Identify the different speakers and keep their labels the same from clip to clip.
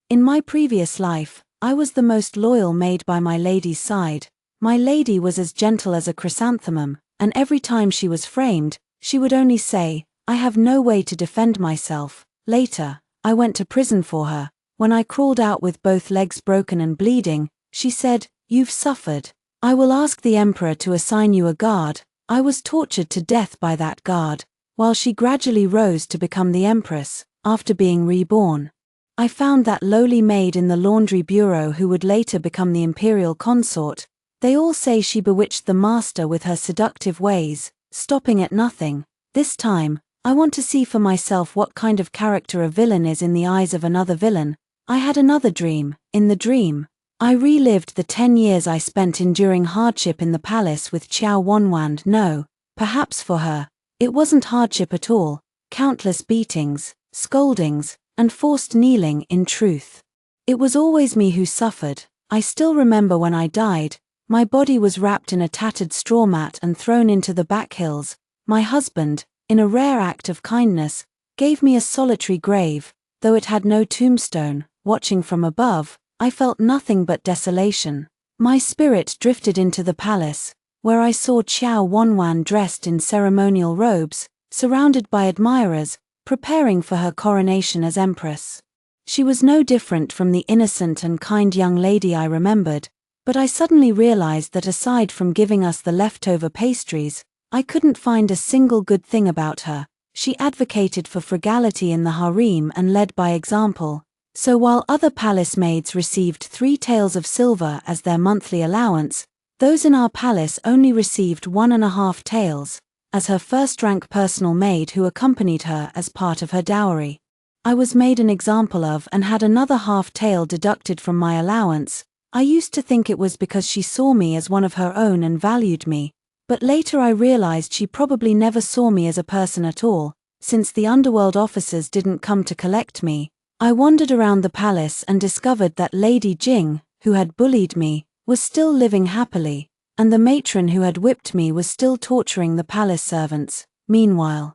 Speaker 1: In my previous life, I was the most loyal maid by my lady's side. My lady was as gentle as a chrysanthemum, and every time she was framed, she would only say, "I have no way to defend myself." Later, I went to prison for her. When I crawled out with both legs broken and bleeding, she said, "You've suffered. I will ask the emperor to assign you a guard." I was tortured to death by that guard, while she gradually rose to become the empress, after being reborn. I found that lowly maid in the laundry bureau who would later become the imperial consort. They all say she bewitched the master with her seductive ways, stopping at nothing. This time, I want to see for myself what kind of character a villain is in the eyes of another villain. I had another dream. In the dream, I relived the 10 years I spent enduring hardship in the palace with Qiao Wanwan. No, perhaps for her, it wasn't hardship at all. Countless beatings, scoldings, and forced kneeling. In truth, it was always me who suffered. I still remember when I died, my body was wrapped in a tattered straw mat and thrown into the back hills. My husband, in a rare act of kindness, gave me a solitary grave, though it had no tombstone. Watching from above, I felt nothing but desolation. My spirit drifted into the palace, where I saw Qiao Wanwan dressed in ceremonial robes, surrounded by admirers, preparing for her coronation as empress. She was no different from the innocent and kind young lady I remembered, but I suddenly realized that aside from giving us the leftover pastries, I couldn't find a single good thing about her. She advocated for frugality in the harem and led by example. So while other palace maids received 3 taels of silver as their monthly allowance, those in our palace only received 1.5 taels, as her first-rank personal maid who accompanied her as part of her dowry. I was made an example of and had another half tael deducted from my allowance. I used to think it was because she saw me as one of her own and valued me, but later I realized she probably never saw me as a person at all, since the underworld officers didn't come to collect me. I wandered around the palace and discovered that Lady Jing, who had bullied me, was still living happily, and the matron who had whipped me was still torturing the palace servants. Meanwhile,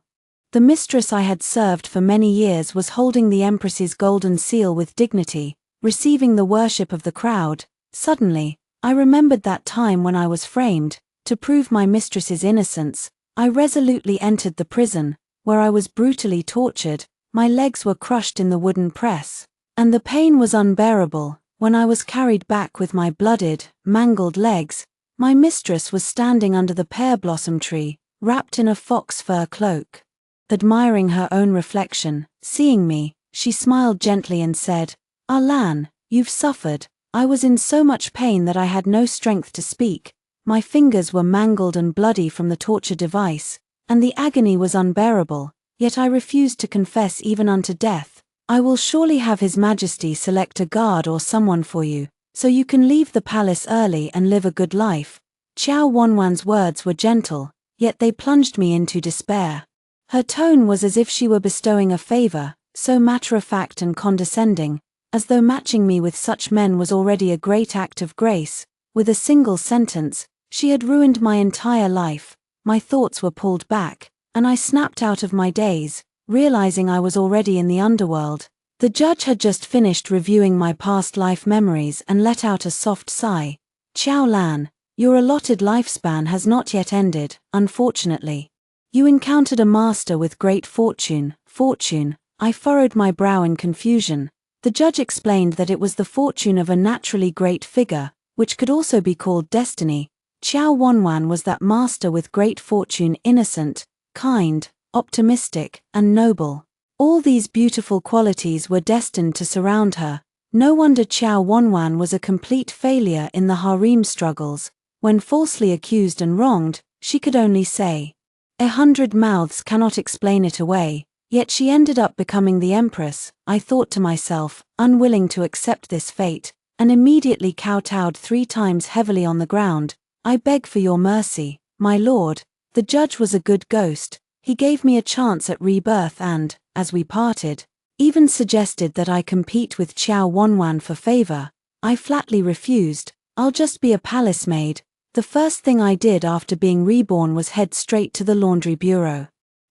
Speaker 1: the mistress I had served for many years was holding the empress's golden seal with dignity, receiving the worship of the crowd. Suddenly, I remembered that time when I was framed. To prove my mistress's innocence, I resolutely entered the prison, where I was brutally tortured. My legs were crushed in the wooden press, and the pain was unbearable. When I was carried back with my blooded, mangled legs, my mistress was standing under the pear blossom tree, wrapped in a fox fur cloak. Admiring her own reflection, seeing me, she smiled gently and said, "Ah Lan, you've suffered." I was in so much pain that I had no strength to speak. My fingers were mangled and bloody from the torture device, and the agony was unbearable. Yet I refused to confess even unto death. "I will surely have His Majesty select a guard or someone for you, so you can leave the palace early and live a good life." Qiao Wanwan's words were gentle, yet they plunged me into despair. Her tone was as if she were bestowing a favor, so matter-of-fact and condescending, as though matching me with such men was already a great act of grace. With a single sentence, she had ruined my entire life. My thoughts were pulled back, and I snapped out of my daze, realizing I was already in the underworld. The judge had just finished reviewing my past life memories and let out a soft sigh. "Qiao Lan, your allotted lifespan has not yet ended, unfortunately. You encountered a master with great fortune." Fortune? I furrowed my brow in confusion. The judge explained that it was the fortune of a naturally great figure, which could also be called destiny. Qiao Wanwan was that master with great fortune, innocent, kind, optimistic, and noble. All these beautiful qualities were destined to surround her. No wonder Qiao Wanwan was a complete failure in the harem struggles. When falsely accused and wronged, she could only say, "100 mouths cannot explain it away." Yet she ended up becoming the empress. I thought to myself, unwilling to accept this fate, and immediately kowtowed 3 times heavily on the ground. "I beg for your mercy, my lord." The judge was a good ghost. He gave me a chance at rebirth and, as we parted, even suggested that I compete with Qiao Wanwan for favor. I flatly refused. "I'll just be a palace maid." The first thing I did after being reborn was head straight to the laundry bureau.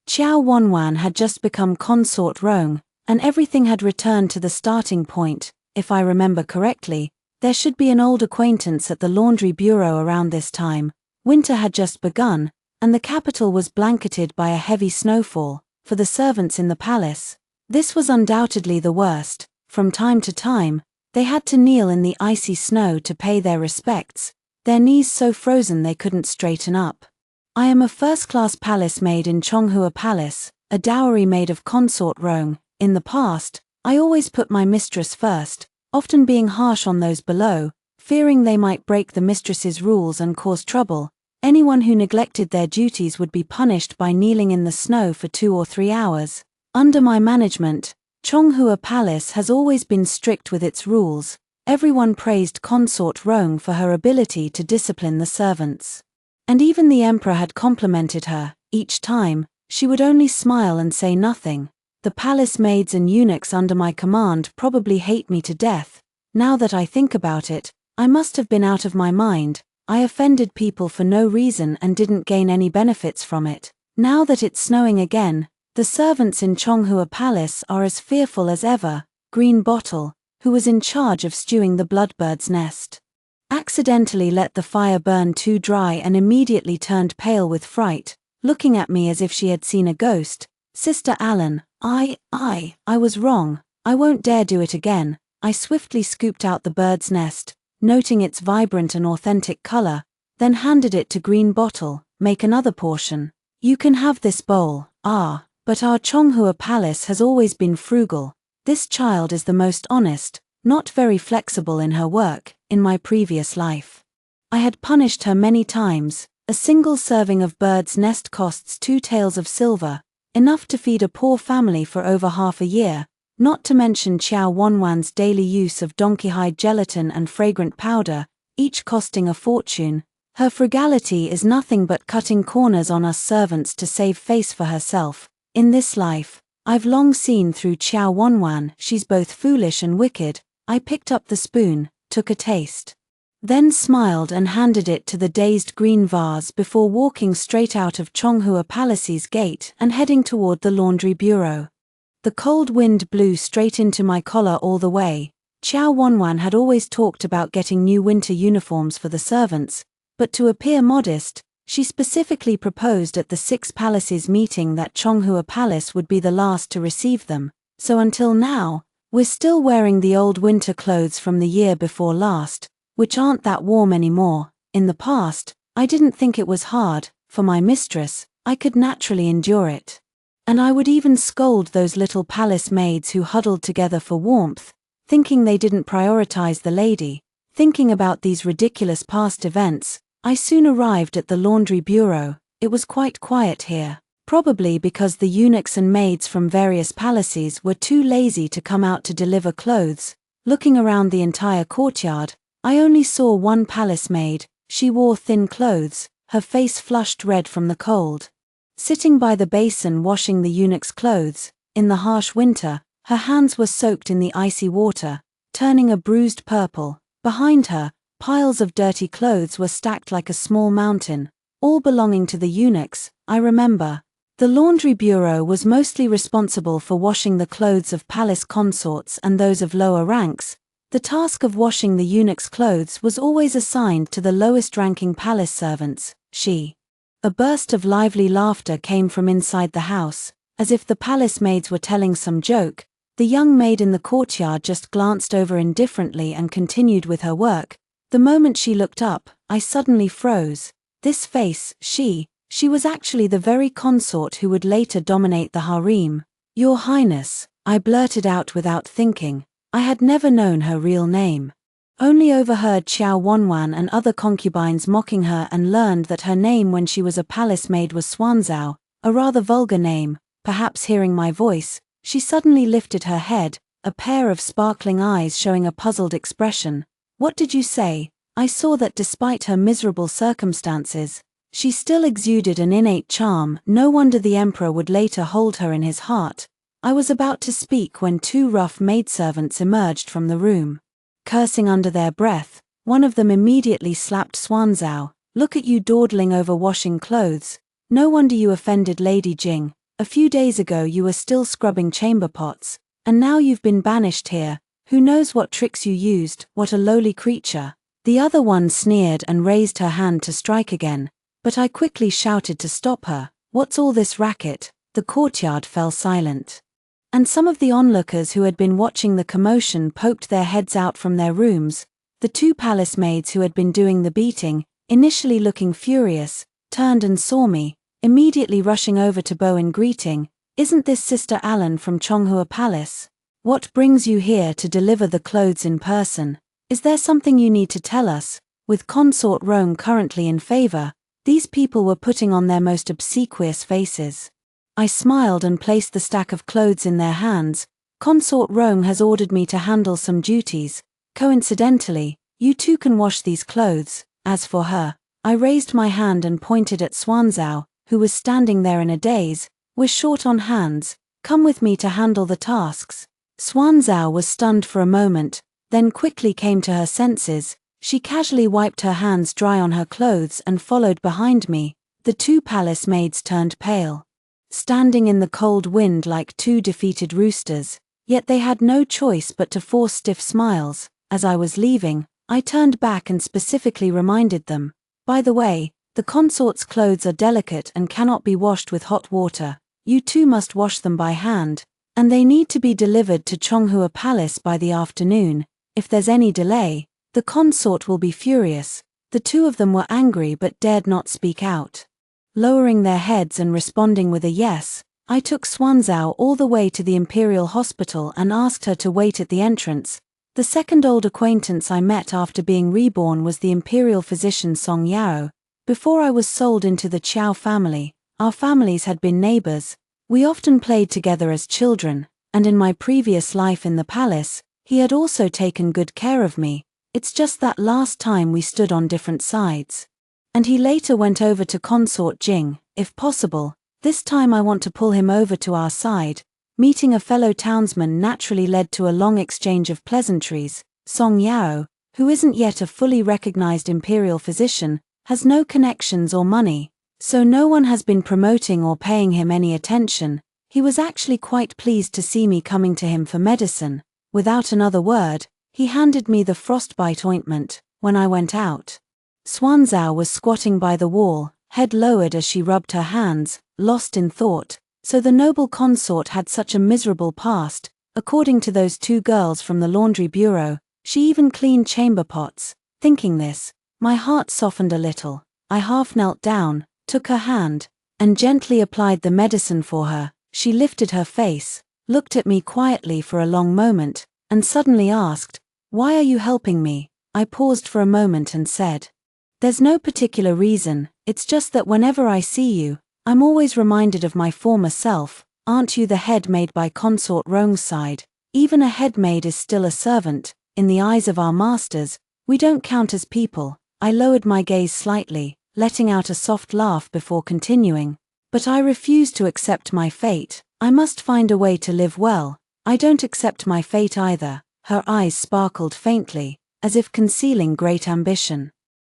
Speaker 1: Qiao Wanwan had just become consort Rong, and everything had returned to the starting point. if I remember correctly. There should be an old acquaintance at the laundry bureau around this time. Winter had just begun, and the capital was blanketed by a heavy snowfall. For the servants in the palace, this was undoubtedly the worst. From time to time, they had to kneel in the icy snow to pay their respects, their knees so frozen they couldn't straighten up. I am a first-class palace maid in Chonghua Palace, a dowry made of consort rong. In the past, I always put my mistress first, often being harsh on those below, fearing they might break the mistress's rules and cause trouble. Anyone who neglected their duties would be punished by kneeling in the snow for 2 or 3 hours. Under my management, Chonghua Palace has always been strict with its rules. Everyone praised Consort Rong for her ability to discipline the servants. And even the emperor had complimented her. Each time, she would only smile and say nothing. The palace maids and eunuchs under my command probably hate me to death. Now that I think about it, I must have been out of my mind. I offended people for no reason and didn't gain any benefits from it. Now that it's snowing again, the servants in Chonghua Palace are as fearful as ever. Green Bottle, who was in charge of stewing the bloodbird's nest, accidentally let the fire burn too dry and immediately turned pale with fright, looking at me as if she had seen a ghost. Sister Allen, I was wrong. I won't dare do it again. I swiftly scooped out the bird's nest, noting its vibrant and authentic color, then handed it to Green Bottle. Make another portion. You can have this bowl. But our Chonghua Palace has always been frugal. This child is the most honest, not very flexible in her work. In my previous life, I had punished her many times. A single serving of bird's nest costs 2 taels of silver, enough to feed a poor family for over half a year, not to mention Xiao Wanwan's daily use of donkey hide gelatin and fragrant powder, each costing a fortune. Her frugality is nothing but cutting corners on us servants to save face for herself. In this life, I've long seen through Xiao Wanwan. She's both foolish and wicked. I picked up the spoon, took a taste, then smiled and handed it to the dazed green vase before walking straight out of Chonghua Palace's gate and heading toward the laundry bureau. The cold wind blew straight into my collar all the way. Xiao Wanwan had always talked about getting new winter uniforms for the servants, but to appear modest, she specifically proposed at the 6 Palaces meeting that Chonghua Palace would be the last to receive them. So until now, we're still wearing the old winter clothes from the year before last, which aren't that warm anymore. In the past, I didn't think it was hard. For my mistress, I could naturally endure it. And I would even scold those little palace maids who huddled together for warmth, thinking they didn't prioritize the lady. Thinking about these ridiculous past events, I soon arrived at the laundry bureau. It was quite quiet here, probably because the eunuchs and maids from various palaces were too lazy to come out to deliver clothes. Looking around the entire courtyard, I only saw one palace maid. She wore thin clothes, her face flushed red from the cold. Sitting by the basin washing the eunuch's clothes, in the harsh winter, her hands were soaked in the icy water, turning a bruised purple. Behind her, piles of dirty clothes were stacked like a small mountain, all belonging to the eunuchs. I remember. The laundry bureau was mostly responsible for washing the clothes of palace consorts and those of lower ranks. The task of washing the eunuch's clothes was always assigned to the lowest-ranking palace servants. A burst of lively laughter came from inside the house, as if the palace maids were telling some joke. The young maid in the courtyard just glanced over indifferently and continued with her work. The moment she looked up, I suddenly froze. This face, she was actually the very consort who would later dominate the harem. Your Highness, I blurted out without thinking. I had never known her real name. Only overheard Xiao Wanwan and other concubines mocking her and learned that her name when she was a palace maid was Swanzao, a rather vulgar name. Perhaps hearing my voice, she suddenly lifted her head, a pair of sparkling eyes showing a puzzled expression. What did you say? I saw that despite her miserable circumstances, she still exuded an innate charm. No wonder the emperor would later hold her in his heart. I was about to speak when 2 rough maidservants emerged from the room. Cursing under their breath, one of them immediately slapped Swanzao. Look at you dawdling over washing clothes. No wonder you offended Lady Jing. A few days ago you were still scrubbing chamber pots, and now you've been banished here. Who knows what tricks you used, what a lowly creature." The other one sneered and raised her hand to strike again, but I quickly shouted to stop her. "What's all this racket?" The courtyard fell silent. And some of the onlookers who had been watching the commotion poked their heads out from their rooms. The two palace maids who had been doing the beating, initially looking furious, turned and saw me, immediately rushing over to bow in greeting. "Isn't this Sister Allen from Chonghua Palace? What brings you here to deliver the clothes in person? Is there something you need to tell us?" With Consort Rome currently in favor, these people were putting on their most obsequious faces. I smiled and placed the stack of clothes in their hands. "Consort Rome has ordered me to handle some duties. Coincidentally, you two can wash these clothes. As for her," I raised my hand and pointed at Xuanzao, who was standing there in a daze. "We're short on hands. Come with me to handle the tasks." Xuanzao was stunned for a moment, then quickly came to her senses. She casually wiped her hands dry on her clothes and followed behind me. The two palace maids turned pale, standing in the cold wind like two defeated roosters, yet they had no choice but to force stiff smiles. As I was leaving, I turned back and specifically reminded them, "By the way, the consort's clothes are delicate and cannot be washed with hot water. You two must wash them by hand, and they need to be delivered to Chonghua Palace by the afternoon. If there's any delay, the consort will be furious." The two of them were angry but dared not speak out. Lowering their heads and responding with a yes, I took Xuanzao all the way to the Imperial Hospital and asked her to wait at the entrance. The second old acquaintance I met after being reborn was the Imperial physician Song Yao. Before I was sold into the Qiao family, our families had been neighbors. We often played together as children, and in my previous life in the palace, he had also taken good care of me. It's just that last time we stood on different sides. And he later went over to Consort Jing. If possible, this time I want to pull him over to our side. Meeting a fellow townsman naturally led to a long exchange of pleasantries. Song Yao, who isn't yet a fully recognized imperial physician, has no connections or money, so no one has been promoting or paying him any attention. He was actually quite pleased to see me coming to him for medicine. Without another word, he handed me the frostbite ointment. When I went out, Xuanzao was squatting by the wall, head lowered as she rubbed her hands, lost in thought. So the noble consort had such a miserable past. According to those two girls from the laundry bureau, she even cleaned chamber pots. Thinking this, my heart softened a little. I half knelt down, took her hand, and gently applied the medicine for her. She lifted her face, looked at me quietly for a long moment, and suddenly asked, "Why are you helping me?" I paused for a moment and said, "There's no particular reason, it's just that whenever I see you, I'm always reminded of my former self. Aren't you the head maid by Consort Rome's side? Even a head maid is still a servant. In the eyes of our masters, we don't count as people." I lowered my gaze slightly, letting out a soft laugh before continuing. "But I refuse to accept my fate. I must find a way to live well." "I don't accept my fate either." Her eyes sparkled faintly, as if concealing great ambition.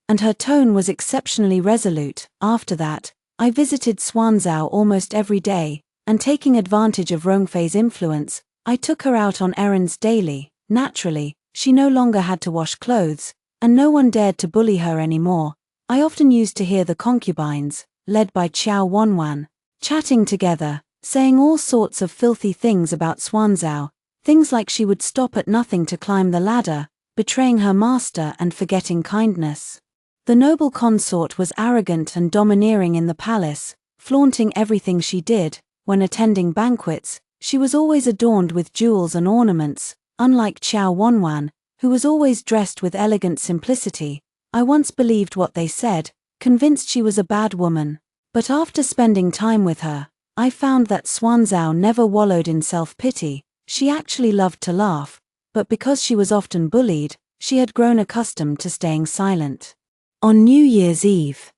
Speaker 1: And her tone was exceptionally resolute. After that, I visited Xuanzao almost every day, and taking advantage of Rongfei's influence, I took her out on errands daily. Naturally, she no longer had to wash clothes, and no one dared to bully her anymore. I often used to hear the concubines, led by Qiao Wanwan, chatting together, saying all sorts of filthy things about Xuanzao, things like she would stop at nothing to climb the ladder, betraying her master and forgetting kindness. The noble consort was arrogant and domineering in the palace, flaunting everything she did. When attending banquets, she was always adorned with jewels and ornaments, unlike Qiao Wanwan, who was always dressed with elegant simplicity. I once believed what they said, convinced she was a bad woman. But after spending time with her, I found that Xuanzao never wallowed in self-pity. She actually loved to laugh, but because she was often bullied, she had grown accustomed to staying silent. On New Year's Eve,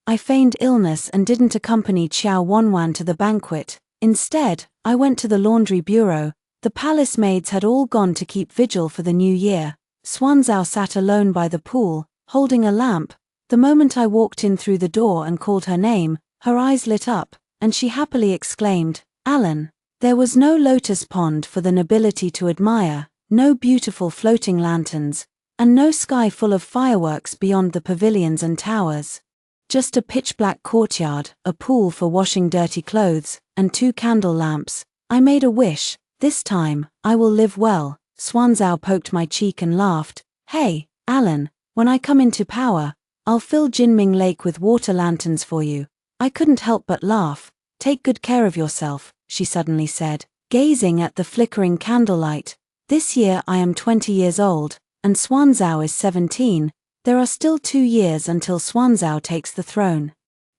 Speaker 1: I feigned illness and didn't accompany Qiao Wanwan to the banquet. Instead, I went to the laundry bureau. The palace maids had all gone to keep vigil for the new year. Xuanzao sat alone by the pool, holding a lamp. The moment I walked in through the door and called her name, her eyes lit up, and she happily exclaimed, "Alan." There was no lotus pond for the nobility to admire, no beautiful floating lanterns, and no sky full of fireworks beyond the pavilions and towers. Just a pitch-black courtyard, a pool for washing dirty clothes, and 2 candle lamps. I made a wish. This time, I will live well. Xuanzao poked my cheek and laughed. Hey, Alan, when I come into power, I'll fill Jinming Lake with water lanterns for you. I couldn't help but laugh. Take good care of yourself, she suddenly said, gazing at the flickering candlelight. This year I am 20 years old, and Xuanzao is 17. There are still 2 years until Xuanzao takes the throne.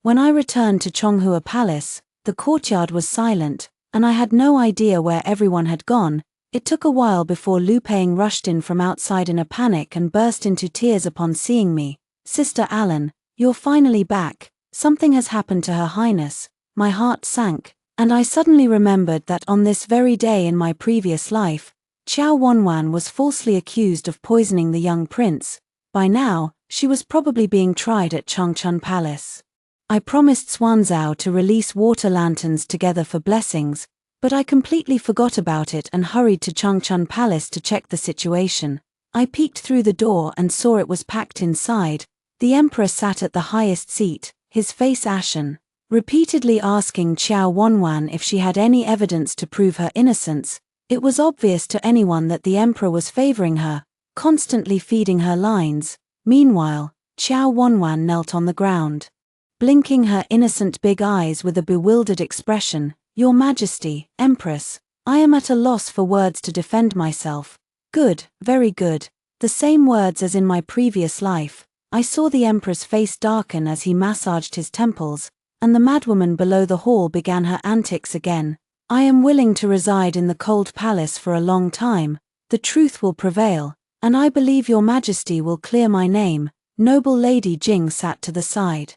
Speaker 1: When I returned to Chonghua Palace, the courtyard was silent, and I had no idea where everyone had gone. It took a while before Lu Peng rushed in from outside in a panic and burst into tears upon seeing me. Sister Alan, you're finally back. Something has happened to Her Highness. My heart sank, and I suddenly remembered that on this very day in my previous life, Qiao Wanwan was falsely accused of poisoning the young prince. By now, she was probably being tried at Changchun Palace. I promised Xuanzao to release water lanterns together for blessings, but I completely forgot about it and hurried to Changchun Palace to check the situation. I peeked through the door and saw it was packed inside. The emperor sat at the highest seat, his face ashen, repeatedly asking Qiao Wanwan if she had any evidence to prove her innocence. It was obvious to anyone that the emperor was favoring her, constantly feeding her lines. Meanwhile, Qiao Wanwan knelt on the ground, blinking her innocent big eyes with a bewildered expression. Your Majesty, Empress, I am at a loss for words to defend myself. Good, very good. The same words as in my previous life. I saw the emperor's face darken as he massaged his temples, and the madwoman below the hall began her antics again. I am willing to reside in the cold palace for a long time. The truth will prevail, and I believe your Majesty will clear my name. Noble Lady Jing sat to the side,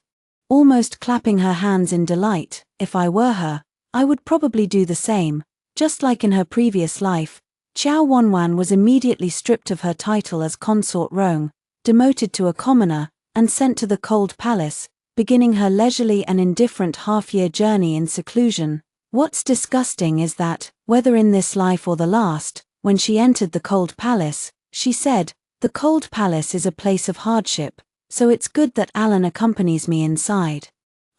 Speaker 1: almost clapping her hands in delight. If I were her, I would probably do the same. Just like in her previous life, Qiao Wanwan was immediately stripped of her title as consort Rong, demoted to a commoner, and sent to the cold palace, beginning her leisurely and indifferent half-year journey in seclusion. What's disgusting is that, whether in this life or the last, when she entered the cold palace, she said, "The cold palace is a place of hardship, so it's good that Alan accompanies me inside."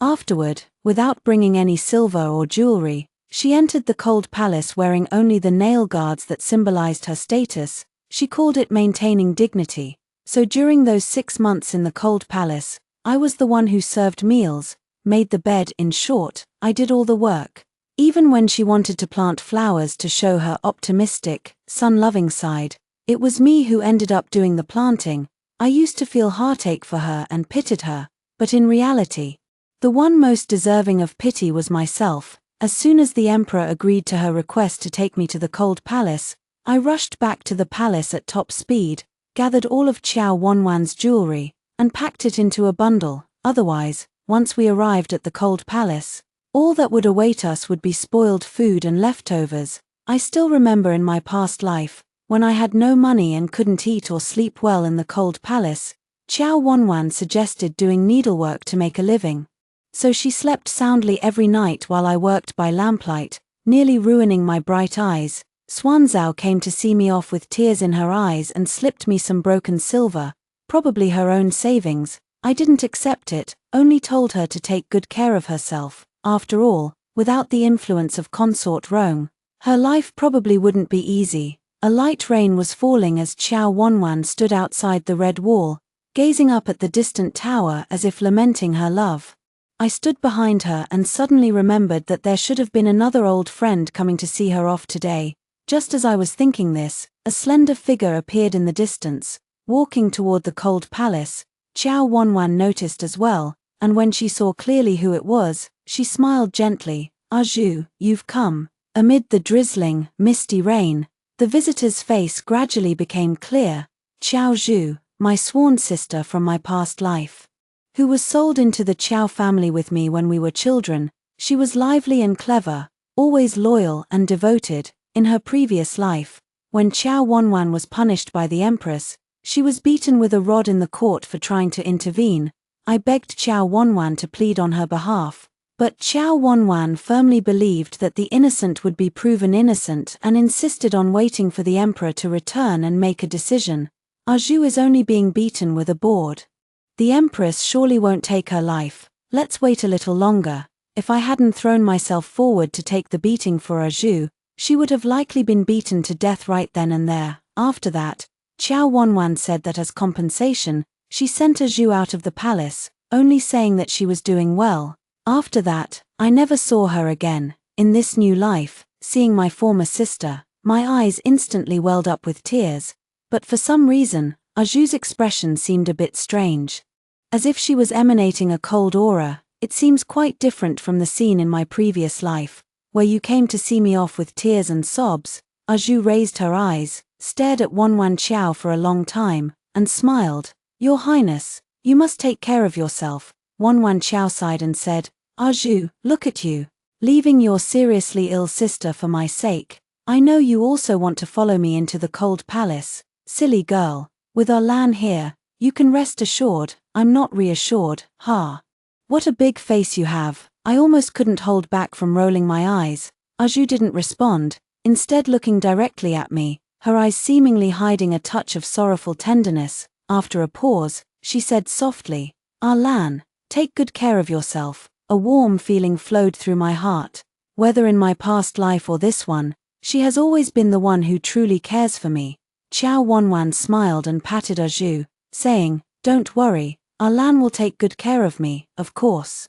Speaker 1: Afterward, without bringing any silver or jewelry, she entered the cold palace wearing only the nail guards that symbolized her status. She called it maintaining dignity. So during those 6 months in the cold palace, I was the one who served meals, made the bed. In short, I did all the work. Even when she wanted to plant flowers to show her optimistic, sun-loving side, it was me who ended up doing the planting. I used to feel heartache for her and pitied her, but in reality, the one most deserving of pity was myself. As soon as the emperor agreed to her request to take me to the cold palace, I rushed back to the palace at top speed, gathered all of Qiao Wanwan's jewelry, and packed it into a bundle. Otherwise, once we arrived at the cold palace, all that would await us would be spoiled food and leftovers. I still remember in my past life, when I had no money and couldn't eat or sleep well in the cold palace, Qiao Wanwan suggested doing needlework to make a living. So she slept soundly every night while I worked by lamplight, nearly ruining my bright eyes. Xuanzao came to see me off with tears in her eyes and slipped me some broken silver, probably her own savings. I didn't accept it, only told her to take good care of herself. After all, without the influence of consort Rong, her life probably wouldn't be easy. A light rain was falling as Qiao Wanwan stood outside the red wall, gazing up at the distant tower as if lamenting her love. I stood behind her and suddenly remembered that there should have been another old friend coming to see her off today. Just as I was thinking this, a slender figure appeared in the distance, walking toward the cold palace. Qiao Wanwan noticed as well, and when she saw clearly who it was, she smiled gently. "Ah Zhu, you've come." Amid the drizzling, misty rain, the visitor's face gradually became clear. Qiao Zhu, my sworn sister from my past life, who was sold into the Qiao family with me when we were children. She was lively and clever, always loyal and devoted. In her previous life, when Qiao Wanwan was punished by the empress, she was beaten with a rod in the court for trying to intervene. I begged Qiao Wanwan to plead on her behalf. But Qiao Wanwan firmly believed that the innocent would be proven innocent and insisted on waiting for the emperor to return and make a decision. Zhu is only being beaten with a board. The empress surely won't take her life, let's wait a little longer. If I hadn't thrown myself forward to take the beating for Zhu, she would have likely been beaten to death right then and there. After that, Qiao Wanwan said that as compensation, she sent Zhu out of the palace, only saying that she was doing well. After that, I never saw her again. In this new life, seeing my former sister, my eyes instantly welled up with tears, but for some reason, Zhu's expression seemed a bit strange. As if she was emanating a cold aura. It seems quite different from the scene in my previous life, where you came to see me off with tears and sobs. Zhu raised her eyes, stared at Wanwan Qiao for a long time, and smiled. Your Highness, you must take care of yourself. Wanwan Qiao sighed and said, Zhu, look at you, leaving your seriously ill sister for my sake. I know you also want to follow me into the cold palace. Silly girl, with our Lan here, you can rest assured, I'm not reassured, ha. What a big face you have. I almost couldn't hold back from rolling my eyes. Zhu didn't respond, instead looking directly at me, her eyes seemingly hiding a touch of sorrowful tenderness. After a pause, she said softly, Lan, take good care of yourself. A warm feeling flowed through my heart. Whether in my past life or this one, she has always been the one who truly cares for me. Qiao Wanwan smiled and patted Zhu, saying, Don't worry, Lan will take good care of me, of course.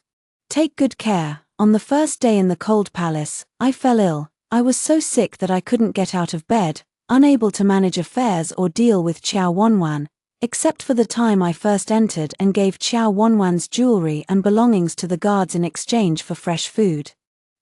Speaker 1: Take good care. On the first day in the cold palace, I fell ill. I was so sick that I couldn't get out of bed, unable to manage affairs or deal with Qiao Wanwan, except for the time I first entered and gave Qiao Wanwan's jewelry and belongings to the guards in exchange for fresh food.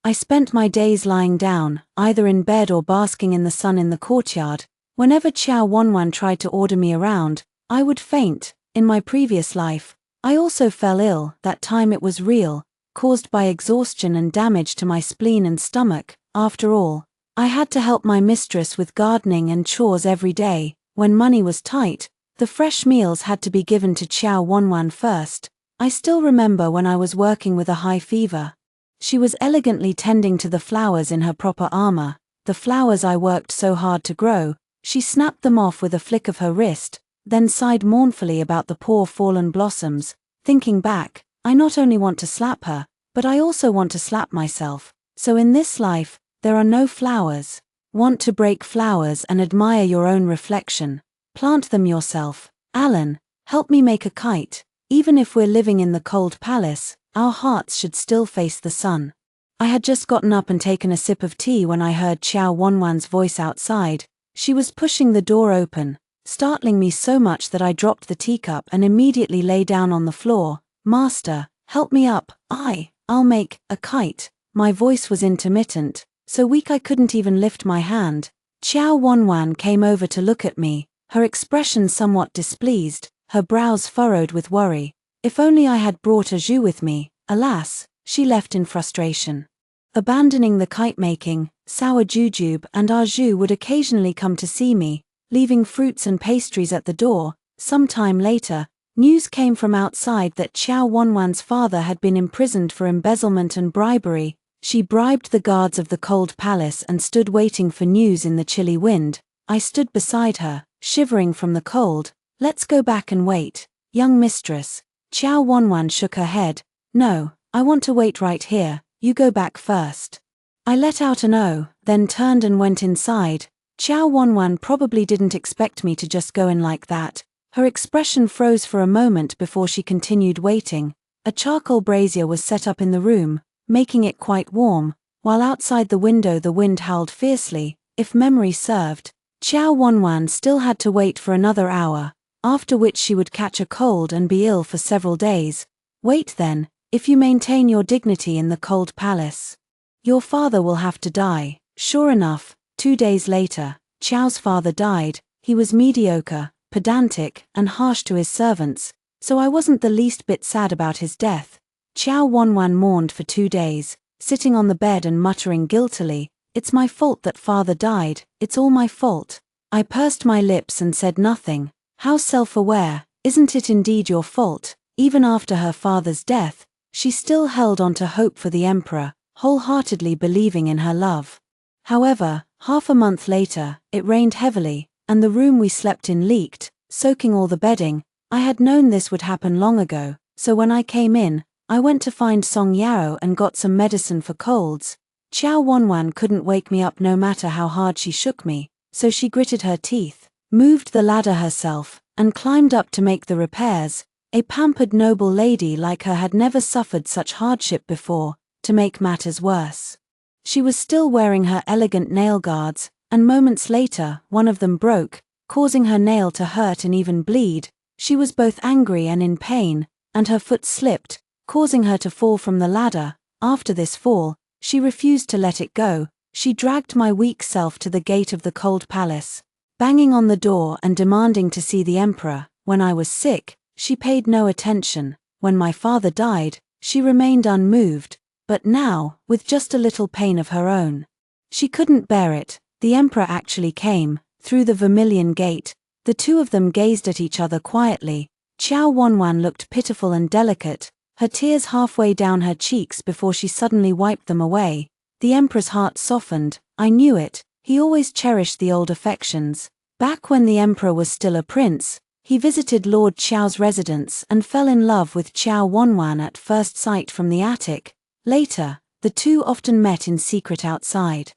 Speaker 1: I spent my days lying down, either in bed or basking in the sun in the courtyard. Whenever Qiao Wanwan tried to order me around, I would faint. In my previous life, I also fell ill. That time it was real, caused by exhaustion and damage to my spleen and stomach. After all, I had to help my mistress with gardening and chores every day. When money was tight, the fresh meals had to be given to Qiao Wanwan first. I still remember when I was working with a high fever. She was elegantly tending to the flowers in her proper armor, the flowers I worked so hard to grow. She snapped them off with a flick of her wrist, then sighed mournfully about the poor fallen blossoms. Thinking back, I not only want to slap her, but I also want to slap myself. So in this life, there are no flowers. Want to break flowers and admire your own reflection? Plant them yourself. Alan, help me make a kite. Even if we're living in the cold palace, our hearts should still face the sun. I had just gotten up and taken a sip of tea when I heard Qiao Wanwan's voice outside. She was pushing the door open, startling me so much that I dropped the teacup and immediately lay down on the floor. Master, help me up. I'll make a kite. My voice was intermittent, so weak I couldn't even lift my hand. Qiao Wanwan came over to look at me, her expression somewhat displeased, her brows furrowed with worry. If only I had brought Zhu with me. Alas, she left in frustration. Abandoning the kite making, sour jujube and Zhu would occasionally come to see me, leaving fruits and pastries at the door. Some time later, news came from outside that Qiao Wanwan's father had been imprisoned for embezzlement and bribery. She bribed the guards of the cold palace and stood waiting for news in the chilly wind. I stood beside her, shivering from the cold. Let's go back and wait, young mistress. Qiao Wanwan shook her head. No, I want to wait right here, you go back first. I let out an "oh," then turned and went inside. Qiao Wanwan probably didn't expect me to just go in like that. Her expression froze for a moment before she continued waiting. A charcoal brazier was set up in the room, making it quite warm, while outside the window the wind howled fiercely. If memory served, Qiao Wanwan still had to wait for another hour, after which she would catch a cold and be ill for several days. Wait then, if you maintain your dignity in the cold palace. Your father will have to die. Sure enough, 2 days later, Qiao's father died. He was mediocre, pedantic, and harsh to his servants, so I wasn't the least bit sad about his death. Qiao Wanwan mourned for 2 days, sitting on the bed and muttering guiltily, "It's my fault that father died, it's all my fault." I pursed my lips and said nothing. How self-aware, isn't it indeed your fault? Even after her father's death, she still held on to hope for the emperor, wholeheartedly believing in her love. However, half a month later, it rained heavily, and the room we slept in leaked, soaking all the bedding. I had known this would happen long ago, so when I came in, I went to find Song Yao and got some medicine for colds. Xiao Wanwan couldn't wake me up no matter how hard she shook me, so she gritted her teeth, moved the ladder herself, and climbed up to make the repairs. A pampered noble lady like her had never suffered such hardship before. To make matters worse, she was still wearing her elegant nail guards, and moments later, one of them broke, causing her nail to hurt and even bleed. She was both angry and in pain, and her foot slipped, causing her to fall from the ladder. After this fall, she refused to let it go. She dragged my weak self to the gate of the cold palace, banging on the door and demanding to see the emperor. When I was sick, she paid no attention. When my father died, she remained unmoved. But now, with just a little pain of her own, she couldn't bear it. The emperor actually came, through the vermilion gate. The two of them gazed at each other quietly. Xiao Wanwan looked pitiful and delicate, her tears halfway down her cheeks before she suddenly wiped them away. The emperor's heart softened. I knew it, he always cherished the old affections. Back when the emperor was still a prince, he visited Lord Xiao's residence and fell in love with Xiao Wanwan at first sight from the attic. Later, the two often met in secret outside.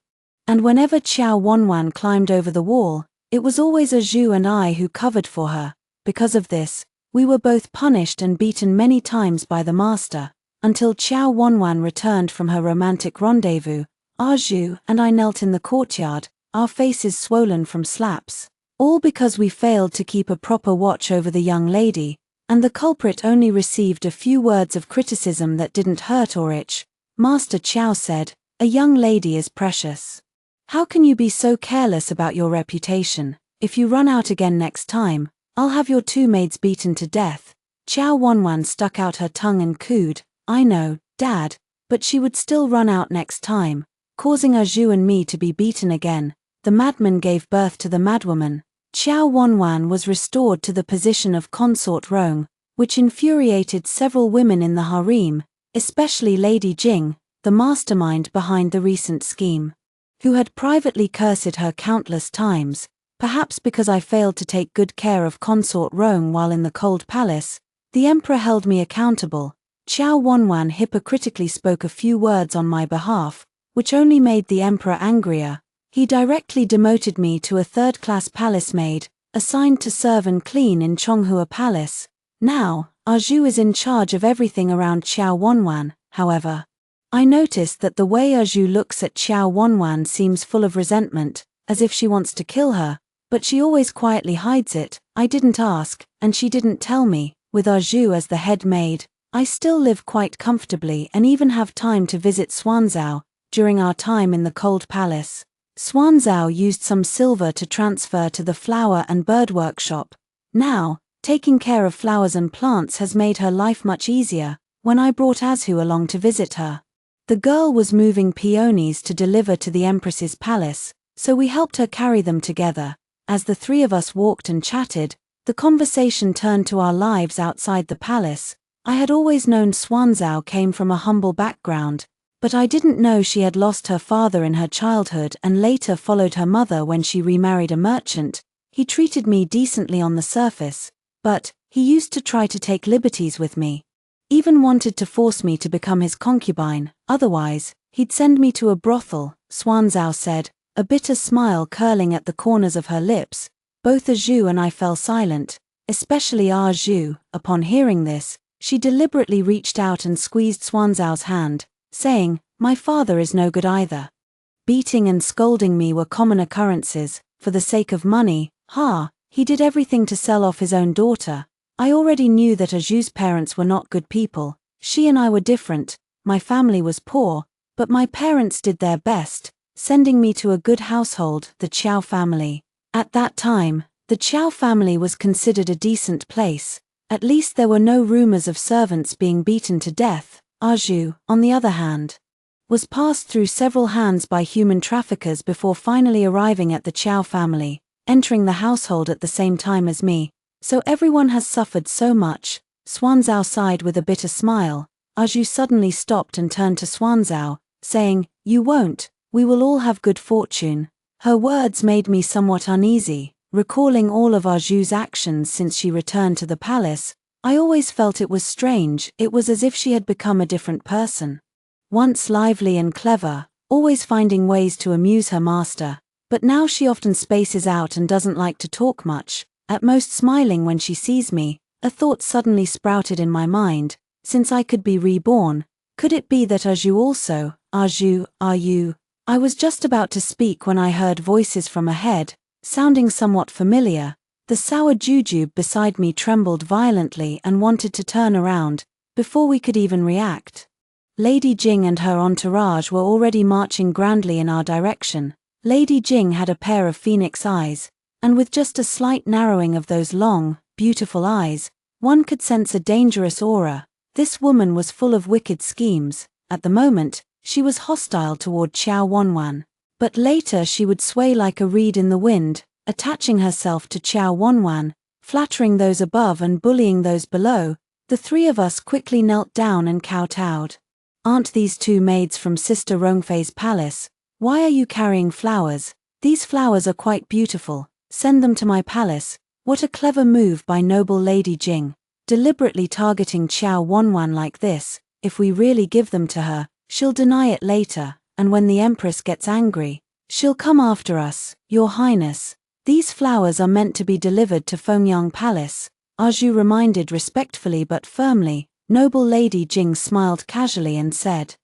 Speaker 1: And whenever Xiao Wanwan climbed over the wall, it was always Zhu and I who covered for her. Because of this, we were both punished and beaten many times by the master, until Xiao Wanwan returned from her romantic rendezvous. Zhu and I knelt in the courtyard, our faces swollen from slaps. All because we failed to keep a proper watch over the young lady, and the culprit only received a few words of criticism that didn't hurt or itch. Master Qiao said, "A young lady is precious. How can you be so careless about your reputation? If you run out again next time, I'll have your two maids beaten to death." Xiao Wanwan stuck out her tongue and cooed, "I know, Dad, but she would still run out next time, causing Zhu and me to be beaten again." The madman gave birth to the madwoman. Xiao Wanwan was restored to the position of consort Rong, which infuriated several women in the harem, especially Lady Jing, the mastermind behind the recent scheme, who had privately cursed her countless times. Perhaps because I failed to take good care of consort Rong while in the cold palace, the emperor held me accountable. Xiao Wanwan hypocritically spoke a few words on my behalf, which only made the emperor angrier. He directly demoted me to a third-class palace maid, assigned to serve and clean in Chonghua Palace. Now, Zhu is in charge of everything around Xiao Wanwan. However, I noticed that the way Zhu looks at Xiao Wanwan seems full of resentment, as if she wants to kill her, but she always quietly hides it. I didn't ask, and she didn't tell me. With Zhu as the head maid, I still live quite comfortably and even have time to visit Xuanzao during our time in the cold palace. Xuanzao used some silver to transfer to the flower and bird workshop. Now, taking care of flowers and plants has made her life much easier. When I brought Zhu along to visit her, the girl was moving peonies to deliver to the Empress's palace, so we helped her carry them together. As the three of us walked and chatted, the conversation turned to our lives outside the palace. I had always known Xuanzao came from a humble background, but I didn't know she had lost her father in her childhood and later followed her mother when she remarried a merchant. He treated me decently on the surface, but he used to try to take liberties with me. Even wanted to force me to become his concubine, otherwise, he'd send me to a brothel, Xuanzao said, a bitter smile curling at the corners of her lips. Both Zhu and I fell silent, especially Zhu. Upon hearing this, she deliberately reached out and squeezed Xuanzao's hand, saying, "My father is no good either." Beating and scolding me were common occurrences. For the sake of money, he did everything to sell off his own daughter. I already knew that Zhu's parents were not good people. She and I were different. My family was poor, but my parents did their best, sending me to a good household, the Qiao family. At that time, the Qiao family was considered a decent place. At least there were no rumors of servants being beaten to death. Zhu, on the other hand, was passed through several hands by human traffickers before finally arriving at the Qiao family, entering the household at the same time as me. So everyone has suffered so much. Xuanzao sighed with a bitter smile. Zhu suddenly stopped and turned to Xuanzao, saying, "You won't, we will all have good fortune." Her words made me somewhat uneasy. Recalling all of Zhu's actions since she returned to the palace, I always felt it was strange. It was as if she had become a different person. Once lively and clever, always finding ways to amuse her master, but now she often spaces out and doesn't like to talk much, at most smiling when she sees me. A thought suddenly sprouted in my mind. Since I could be reborn, could it be that Zhu also? Zhu, are you? I was just about to speak when I heard voices from ahead, sounding somewhat familiar. The sour jujube beside me trembled violently and wanted to turn around, before we could even react. Lady Jing and her entourage were already marching grandly in our direction. Lady Jing had a pair of phoenix eyes, and with just a slight narrowing of those long, beautiful eyes, one could sense a dangerous aura. This woman was full of wicked schemes. At the moment, she was hostile toward Qiao Wanwan, but later she would sway like a reed in the wind, attaching herself to Qiao Wanwan, flattering those above and bullying those below. The three of us quickly knelt down and kowtowed. "Aren't these two maids from Sister Rongfei's palace? Why are you carrying flowers? These flowers are quite beautiful. Send them to my palace." What a clever move by noble Lady Jing, deliberately targeting Qiao Wanwan like this. If we really give them to her, she'll deny it later, and when the Empress gets angry, she'll come after us. "Your Highness, these flowers are meant to be delivered to Fengyang Palace," Zhu reminded respectfully but firmly. Noble Lady Jing smiled casually and said,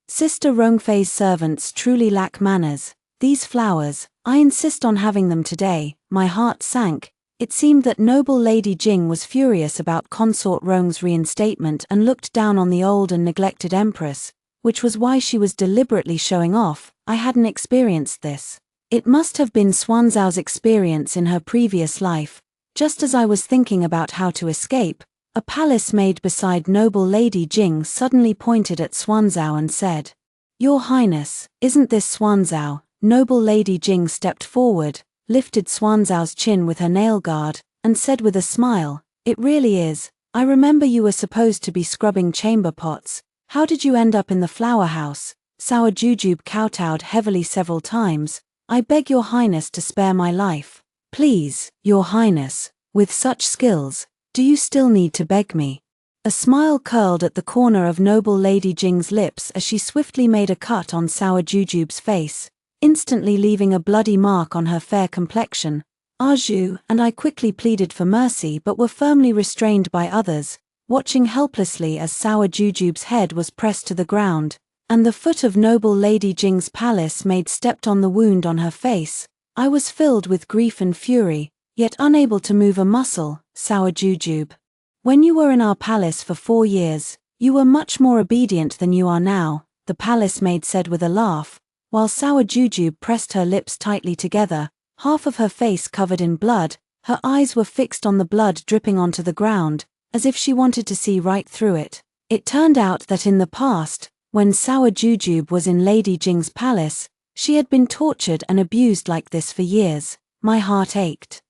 Speaker 1: "Sister Rongfei's servants truly lack manners. These flowers, I insist on having them today." My heart sank. It seemed that noble Lady Jing was furious about Consort Rong's reinstatement and looked down on the old and neglected Empress, which was why she was deliberately showing off. I hadn't experienced this. It must have been Xuanzhao's experience in her previous life. Just as I was thinking about how to escape, a palace maid beside noble Lady Jing suddenly pointed at Xuanzhao and said, "Your Highness, isn't this Xuanzhao?" Noble Lady Jing stepped forward, lifted Xuanzhao's chin with her nail guard, and said with a smile, "It really is. I remember you were supposed to be scrubbing chamber pots. How did you end up in the flower house?" Sour Jujube kowtowed heavily several times. "I beg your Highness to spare my life." "Please, your Highness, with such skills, do you still need to beg me?" A smile curled at the corner of noble Lady Jing's lips as she swiftly made a cut on Sour Jujube's face, instantly leaving a bloody mark on her fair complexion. Zhu and I quickly pleaded for mercy but were firmly restrained by others, watching helplessly as Sour Jujube's head was pressed to the ground, and the foot of noble Lady Jing's palace maid stepped on the wound on her face. I was filled with grief and fury, yet unable to move a muscle. "Sour Jujube, when you were in our palace for 4 years, you were much more obedient than you are now," the palace maid said with a laugh, while Sour Jujube pressed her lips tightly together, half of her face covered in blood. Her eyes were fixed on the blood dripping onto the ground, as if she wanted to see right through it. It turned out that in the past, when Sour Jujube was in Lady Jing's palace, she had been tortured and abused like this for years. My heart ached,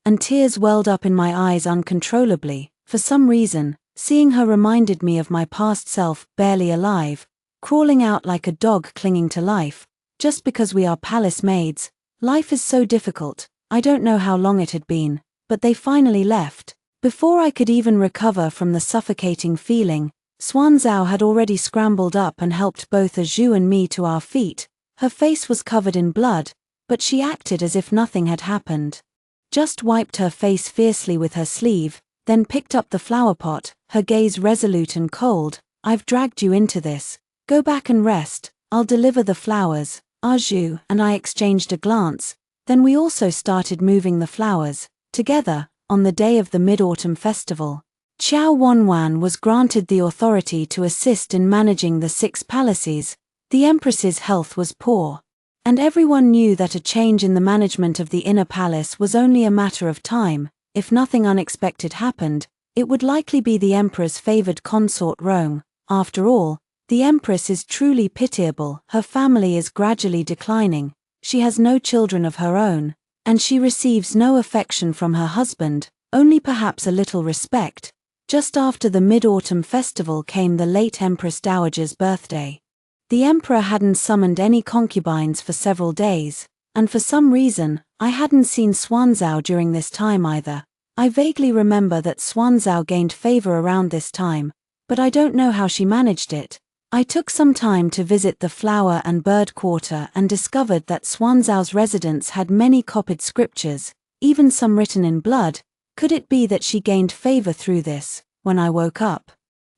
Speaker 1: and tears welled up in my eyes uncontrollably. For some reason, seeing her reminded me of my past self, barely alive, crawling out like a dog clinging to life. Just because we are palace maids, life is so difficult. I don't know how long it had been, but they finally left. Before I could even recover from the suffocating feeling, Xuanzhao had already scrambled up and helped both Zhu and me to our feet. Her face was covered in blood, but she acted as if nothing had happened. Just wiped her face fiercely with her sleeve, then picked up the flower pot, her gaze resolute and cold. "I've dragged you into this. Go back and rest. I'll deliver the flowers." Zhu and I exchanged a glance, then we also started moving the flowers, together, on the day of the Mid-Autumn Festival. Qiao Wanwan was granted the authority to assist in managing the 6 palaces. The Empress's health was poor, and everyone knew that a change in the management of the inner palace was only a matter of time. If nothing unexpected happened, it would likely be the Emperor's favored consort Rong. After all, the Empress is truly pitiable. Her family is gradually declining, she has no children of her own, and she receives no affection from her husband, only perhaps a little respect. Just after the Mid-Autumn Festival came the late Empress Dowager's birthday. The emperor hadn't summoned any concubines for several days, and for some reason, I hadn't seen Xuanzao during this time either. I vaguely remember that Xuanzao gained favor around this time, but I don't know how she managed it. I took some time to visit the flower and bird quarter and discovered that Xuanzao's residence had many copied scriptures, even some written in blood. Could it be that she gained favor through this? When I woke up,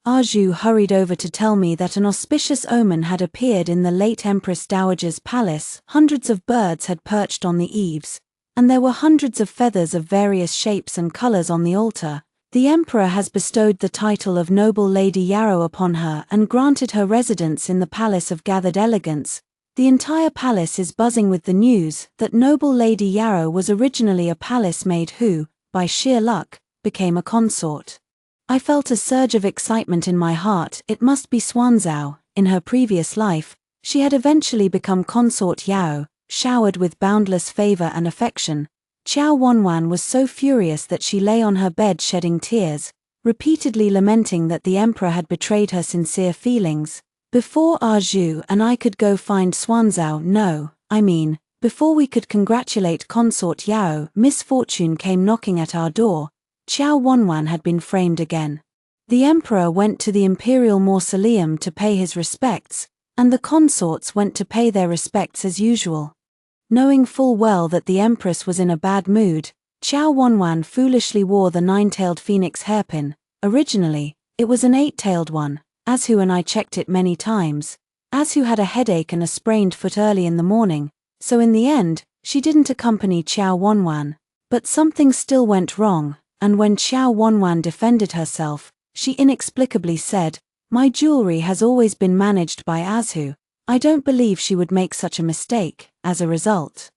Speaker 1: Zhu hurried over to tell me that an auspicious omen had appeared in the late Empress Dowager's palace. Hundreds of birds had perched on the eaves, and there were hundreds of feathers of various shapes and colors on the altar. The emperor has bestowed the title of Noble Lady Yarrow upon her and granted her residence in the Palace of Gathered Elegance. The entire palace is buzzing with the news that Noble Lady Yarrow was originally a palace maid who, by sheer luck, became a consort. I felt a surge of excitement in my heart. It must be Xuanzao. In her previous life, she had eventually become consort Yao, showered with boundless favor and affection. Qiao Wanwan was so furious that she lay on her bed shedding tears, repeatedly lamenting that the emperor had betrayed her sincere feelings. Before Zhu and I could go find Xuanzao, before we could congratulate consort Yao, misfortune came knocking at our door. Qiao Wanwan had been framed again. The emperor went to the imperial mausoleum to pay his respects, and the consorts went to pay their respects as usual. Knowing full well that the empress was in a bad mood, Qiao Wanwan foolishly wore the 9-tailed phoenix hairpin. Originally, it was an 8-tailed one. Zhu and I checked it many times. Zhu had a headache and a sprained foot early in the morning, so in the end, she didn't accompany Qiao Wanwan. But something still went wrong, and when Qiao Wanwan defended herself, she inexplicably said, "My jewelry has always been managed by Zhu. I don't believe she would make such a mistake." As a result,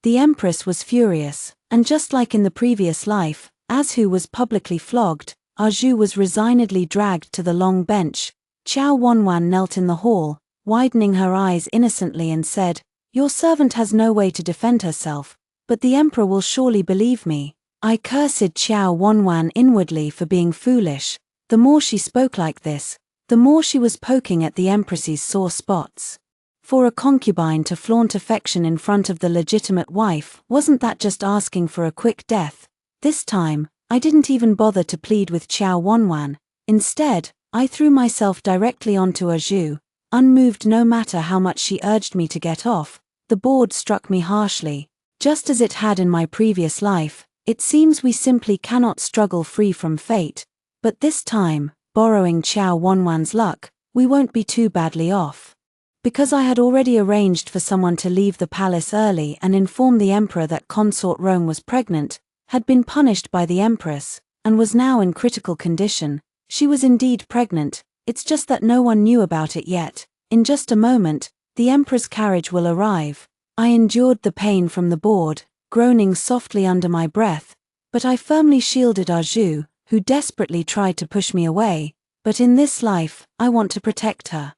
Speaker 1: the empress was furious, and just like in the previous life, Zhu was publicly flogged. Zhu was resignedly dragged to the long bench. Qiao Wanwan knelt in the hall, widening her eyes innocently and said, "Your servant has no way to defend herself, but the emperor will surely believe me." I cursed Qiao Wanwan inwardly for being foolish. The more she spoke like this, the more she was poking at the empress's sore spots. For a concubine to flaunt affection in front of the legitimate wife, wasn't that just asking for a quick death? This time, I didn't even bother to plead with Qiao Wanwan. Instead, I threw myself directly onto Zhu, unmoved no matter how much she urged me to get off. The board struck me harshly. Just as it had in my previous life, it seems we simply cannot struggle free from fate. But this time, borrowing Qiao Wanwan's luck, we won't be too badly off. Because I had already arranged for someone to leave the palace early and inform the emperor that consort Rome was pregnant, had been punished by the empress, and was now in critical condition. She was indeed pregnant, it's just that no one knew about it yet. In just a moment, the emperor's carriage will arrive. I endured the pain from the board, groaning softly under my breath, but I firmly shielded Zhu, who desperately tried to push me away. But in this life, I want to protect her.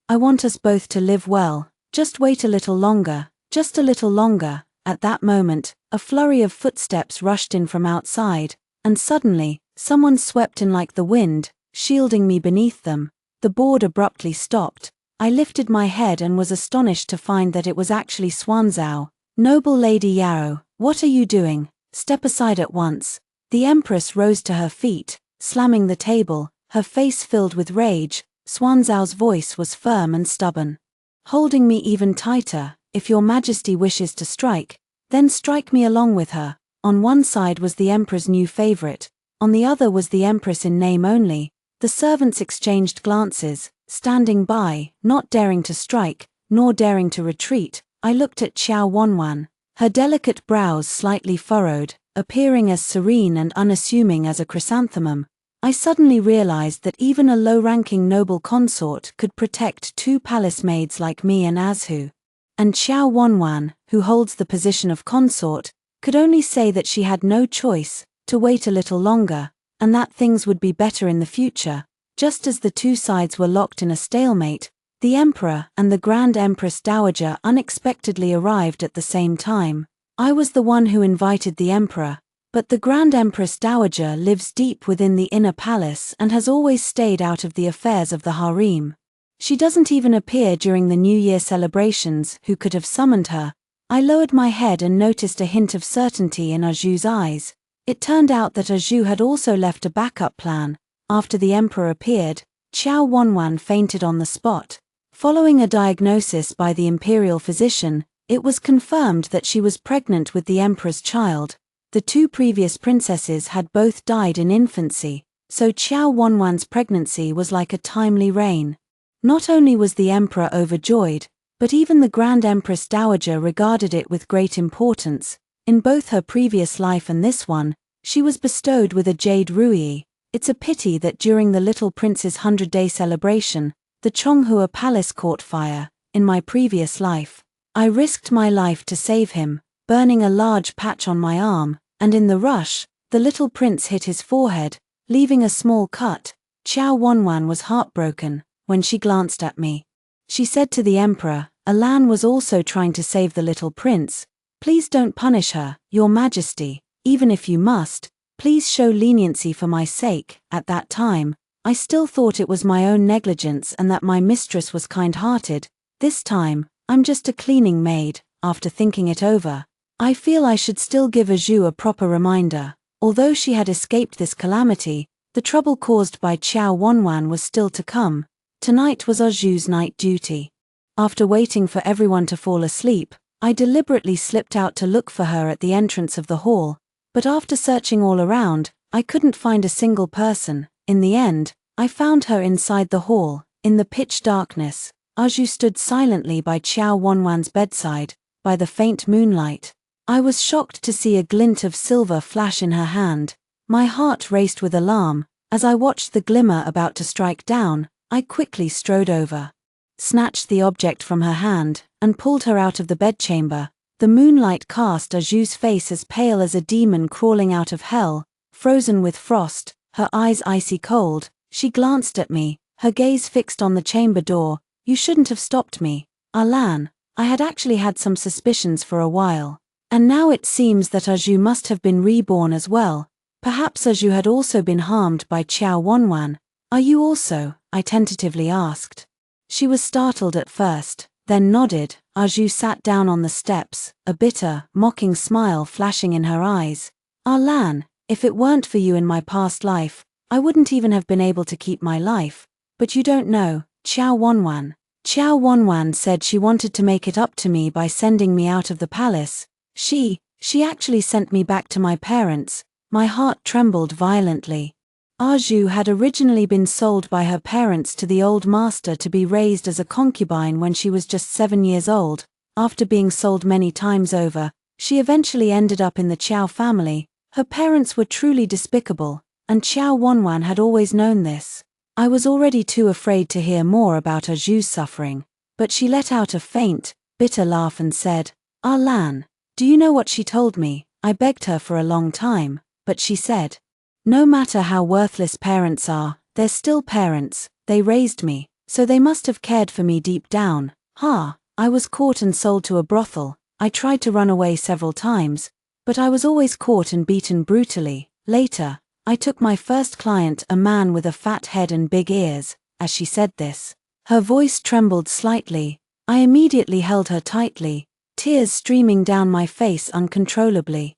Speaker 1: I want us both to live well. Just wait a little longer, just a little longer. At that moment, a flurry of footsteps rushed in from outside, and suddenly, someone swept in like the wind, shielding me beneath them. The board abruptly stopped. I lifted my head and was astonished to find that it was actually Xuanzao. "Noble Lady Yarrow, what are you doing? Step aside at once." The empress rose to her feet, slamming the table, her face filled with rage. Xuanzao's voice was firm and stubborn. "Holding me even tighter. If your majesty wishes to strike, then strike me along with her." On one side was the emperor's new favorite, on the other was the empress in name only. The servants exchanged glances, standing by, not daring to strike, nor daring to retreat. I looked at Qiao Wanwan, her delicate brows slightly furrowed, appearing as serene and unassuming as a chrysanthemum. I suddenly realized that even a low-ranking noble consort could protect two palace maids like me and Zhu. And Qiao Wanwan, who holds the position of consort, could only say that she had no choice, to wait a little longer, and that things would be better in the future. Just as the two sides were locked in a stalemate, the emperor and the Grand Empress Dowager unexpectedly arrived at the same time. I was the one who invited the emperor, But the Grand Empress Dowager lives deep within the inner palace and has always stayed out of the affairs of the harem. She doesn't even appear during the New Year celebrations. Who could have summoned her? I lowered my head and noticed a hint of certainty in Aju's eyes. It turned out that Aju had also left a backup plan. After the emperor appeared, Qiao Wanwan fainted on the spot. Following a diagnosis by the imperial physician, it was confirmed that she was pregnant with the emperor's child. The two previous princesses had both died in infancy, so Qiao Wanwan's pregnancy was like a timely rain. Not only was the emperor overjoyed, but even the Grand Empress Dowager regarded it with great importance. In both her previous life and this one, she was bestowed with a jade ruyi. It's a pity that during the little prince's 100-day celebration, the Chonghua Palace caught fire. In my previous life, I risked my life to save him, burning a large patch on my arm, and in the rush, the little prince hit his forehead, leaving a small cut. Qiao Wanwan was heartbroken. When she glanced at me, she said to the emperor, Alan was also trying to save the little prince. Please don't punish her, Your Majesty. Even if you must, please show leniency for my sake. At that time, I still thought it was my own negligence and that my mistress was kind-hearted. This time, I'm just a cleaning maid. After thinking it over, I feel I should still give Aju a proper reminder. Although she had escaped this calamity, the trouble caused by Qiao Wanwan was still to come. Tonight was Aju's night duty. After waiting for everyone to fall asleep, I deliberately slipped out to look for her at the entrance of the hall, but after searching all around, I couldn't find a single person. In the end, I found her inside the hall. In the pitch darkness, Aju stood silently by Qiao Wanwan's bedside, by the faint moonlight. I was shocked to see a glint of silver flash in her hand. My heart raced with alarm. As I watched the glimmer about to strike down, I quickly strode over, snatched the object from her hand, and pulled her out of the bedchamber. The moonlight cast Aju's face as pale as a demon crawling out of hell, frozen with frost, her eyes icy cold. She glanced at me, her gaze fixed on the chamber door. You shouldn't have stopped me, Alan. I had actually had some suspicions for a while. And now it seems that Aju must have been reborn as well. Perhaps Aju had also been harmed by Qiao Wanwan. Are you also? I tentatively asked. She was startled at first, then nodded. Aju sat down on the steps, a bitter, mocking smile flashing in her eyes. Lan, if it weren't for you in my past life, I wouldn't even have been able to keep my life. But you don't know, Qiao Wanwan. Qiao Wanwan said she wanted to make it up to me by sending me out of the palace. She actually sent me back to my parents. My heart trembled violently. Aju had originally been sold by her parents to the old master to be raised as a concubine when she was just 7 years old. After being sold many times over, she eventually ended up in the Qiao family. Her parents were truly despicable, and Qiao Wanwan had always known this. I was already too afraid to hear more about Aju's suffering, but she let out a faint, bitter laugh and said, Lan, do you know what she told me? I begged her for a long time, but she said, no matter how worthless parents are, they're still parents. They raised me, so they must have cared for me deep down. I was caught and sold to a brothel. I tried to run away several times, but I was always caught and beaten brutally. Later, I took my first client, a man with a fat head and big ears. As she said this, her voice trembled slightly. I immediately held her tightly, tears streaming down my face uncontrollably.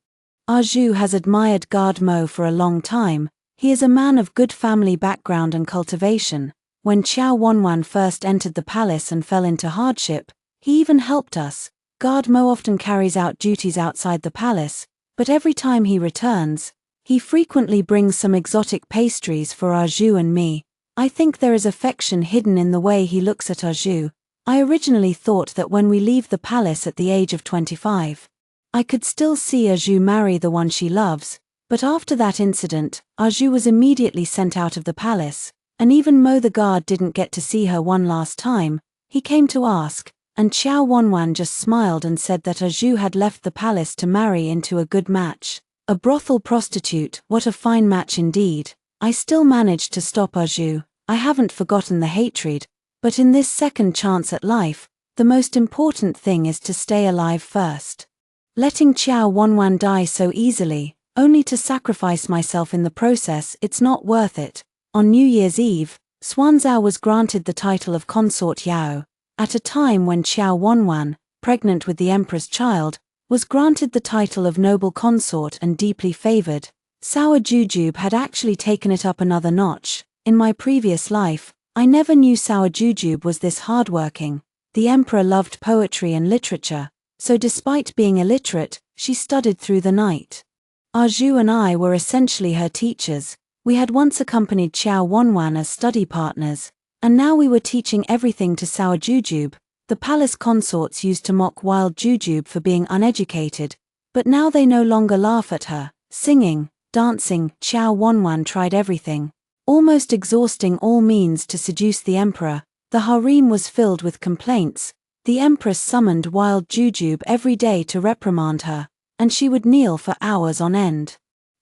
Speaker 1: Aju has admired Guard Mo for a long time. He is a man of good family background and cultivation. When Qiao Wanwan first entered the palace and fell into hardship, he even helped us. Guard Mo often carries out duties outside the palace, but every time he returns, he frequently brings some exotic pastries for Aju and me. I think there is affection hidden in the way he looks at Aju. I originally thought that when we leave the palace at the age of 25, I could still see Aju marry the one she loves, but after that incident, Aju was immediately sent out of the palace, and even Mo the guard didn't get to see her one last time. He came to ask, and Qiao Wanwan just smiled and said that Aju had left the palace to marry into a good match. A brothel prostitute, what a fine match indeed. I still managed to stop Aju. I haven't forgotten the hatred, but in this second chance at life, the most important thing is to stay alive first. Letting Qiao Wanwan die so easily, only to sacrifice myself in the process. It's not worth it. On New Year's Eve, Xuanzao was granted the title of consort Yao, at a time when Qiao Wanwan, pregnant with the emperor's child, was granted the title of noble consort and deeply favored. Sour Jujube had actually taken it up another notch. In my previous life, I never knew Sour Jujube was this hardworking. The emperor loved poetry and literature, so despite being illiterate, she studied through the night. Arju and I were essentially her teachers. We had once accompanied Qiao Wanwan as study partners, and now we were teaching everything to Sour Jujube. The palace consorts used to mock wild Jujube for being uneducated, but now they no longer laugh at her. Singing, dancing, Qiao Wanwan tried everything, almost exhausting all means to seduce the emperor. The harem was filled with complaints. The empress summoned wild Jujube every day to reprimand her, and she would kneel for hours on end.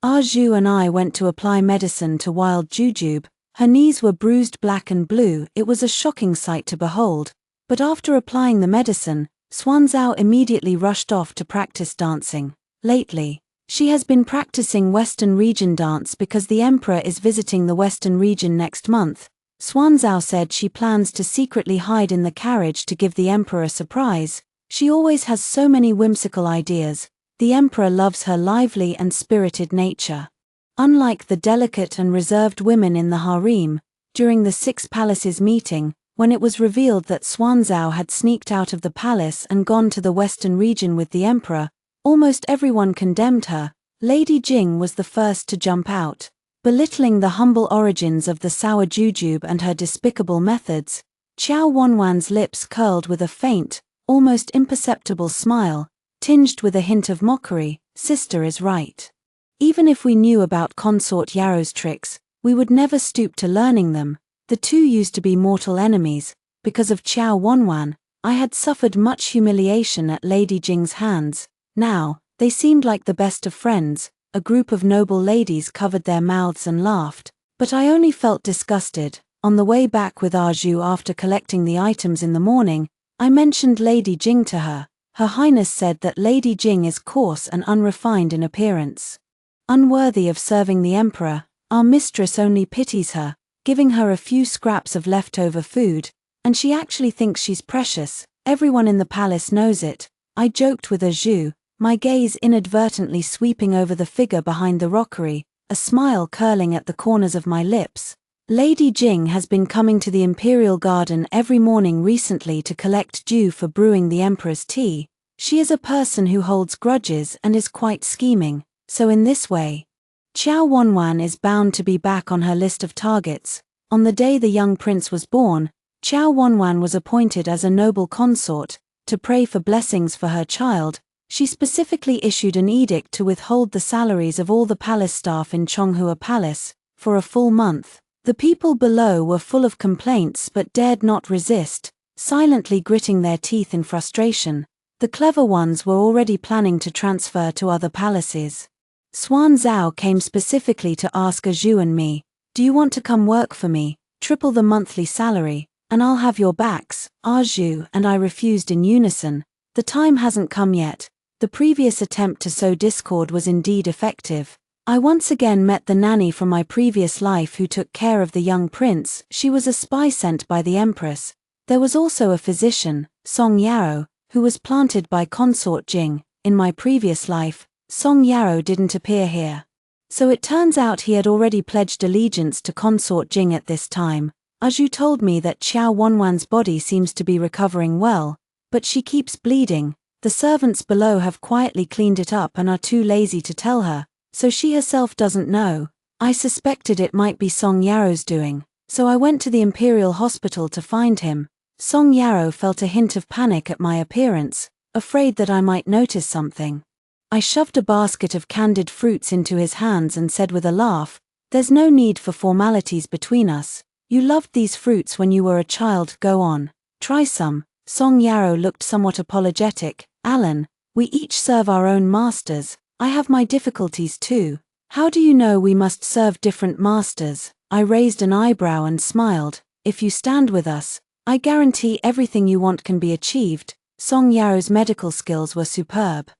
Speaker 1: Arju and I went to apply medicine to wild Jujube. Her knees were bruised black and blue. It was a shocking sight to behold. But after applying the medicine, Xuanzao immediately rushed off to practice dancing. Lately, she has been practicing Western region dance because the emperor is visiting the Western region next month. Xuanzao said she plans to secretly hide in the carriage to give the emperor a surprise. She always has so many whimsical ideas. The emperor loves her lively and spirited nature. Unlike the delicate and reserved women in the harem, during the Six Palaces meeting, when it was revealed that Xuanzao had sneaked out of the palace and gone to the Western region with the emperor, almost everyone condemned her. Lady Jing was the first to jump out. Belittling the humble origins of the Sour Jujube and her despicable methods, Qiao Wanwan's lips curled with a faint, almost imperceptible smile, tinged with a hint of mockery. Sister is right. Even if we knew about Consort Yao's tricks, we would never stoop to learning them. The two used to be mortal enemies. Because of Qiao Wanwan, I had suffered much humiliation at Lady Jing's hands. Now, they seemed like the best of friends. A group of noble ladies covered their mouths and laughed, but I only felt disgusted. On the way back with Arju after collecting the items in the morning, I mentioned Lady Jing to her. Her Highness said that Lady Jing is coarse and unrefined in appearance. Unworthy of serving the emperor, our mistress only pities her, giving her a few scraps of leftover food, and she actually thinks she's precious. Everyone in the palace knows it. I joked with Arju, my gaze inadvertently sweeping over the figure behind the rockery, a smile curling at the corners of my lips. Lady Jing has been coming to the Imperial Garden every morning recently to collect dew for brewing the Emperor's tea. She is a person who holds grudges and is quite scheming, so in this way, Qiao Wanwan is bound to be back on her list of targets. On the day the young prince was born, Qiao Wanwan was appointed as a noble consort, to pray for blessings for her child. She specifically issued an edict to withhold the salaries of all the palace staff in Chonghua Palace, for a full month. The people below were full of complaints but dared not resist, silently gritting their teeth in frustration. The clever ones were already planning to transfer to other palaces. Xuanzao came specifically to ask Arju and me, "Do you want to come work for me? Triple the monthly salary, and I'll have your backs." Arju and I refused in unison. The time hasn't come yet. The previous attempt to sow discord was indeed effective. I once again met the nanny from my previous life who took care of the young prince. She was a spy sent by the empress. There was also a physician, Song Yao, who was planted by consort Jing. In my previous life, Song Yao didn't appear here. So it turns out he had already pledged allegiance to consort Jing at this time. Arju told me that Qiao Wanwan's body seems to be recovering well, but she keeps bleeding. The servants below have quietly cleaned it up and are too lazy to tell her, so she herself doesn't know. I suspected it might be Song Yao's doing, so I went to the Imperial Hospital to find him. Song Yao felt a hint of panic at my appearance, afraid that I might notice something. I shoved a basket of candied fruits into his hands and said with a laugh, "There's no need for formalities between us. You loved these fruits when you were a child, go on. Try some." Song Yao looked somewhat apologetic. "Alan, we each serve our own masters. I have my difficulties too." "How do you know we must serve different masters?" I raised an eyebrow and smiled. "If you stand with us, I guarantee everything you want can be achieved." Song Yao's medical skills were superb.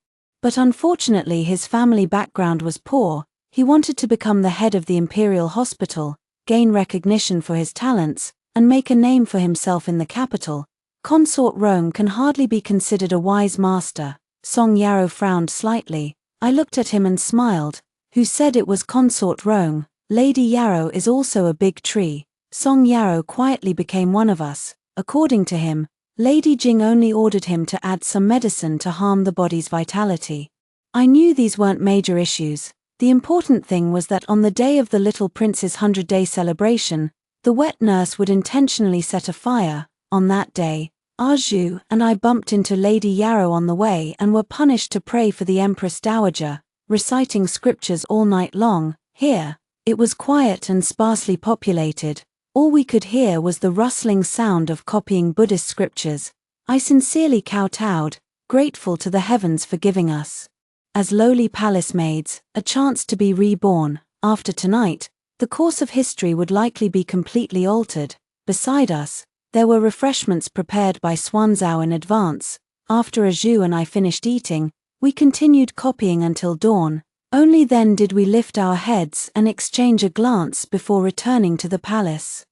Speaker 1: But unfortunately his family background was poor. He wanted to become the head of the imperial hospital, gain recognition for his talents, and make a name for himself in the capital. Consort Rome can hardly be considered a wise master. Song Yarrow frowned slightly. I looked at him and smiled. Who said it was Consort Rome? Lady Yarrow is also a big tree. Song Yarrow quietly became one of us. According to him, Lady Jing only ordered him to add some medicine to harm the body's vitality. I knew these weren't major issues. The important thing was that on the day of the little prince's 100-day celebration, the wet nurse would intentionally set a fire. On that day, Arju and I bumped into Lady Yarrow on the way and were punished to pray for the Empress Dowager, reciting scriptures all night long. Here, it was quiet and sparsely populated. All we could hear was the rustling sound of copying Buddhist scriptures. I sincerely kowtowed, grateful to the heavens for giving us, as lowly palace maids, a chance to be reborn. After tonight, the course of history would likely be completely altered. Beside us, there were refreshments prepared by Swanzhou in advance. After Aju and I finished eating, we continued copying until dawn. Only then did we lift our heads and exchange a glance before returning to the palace.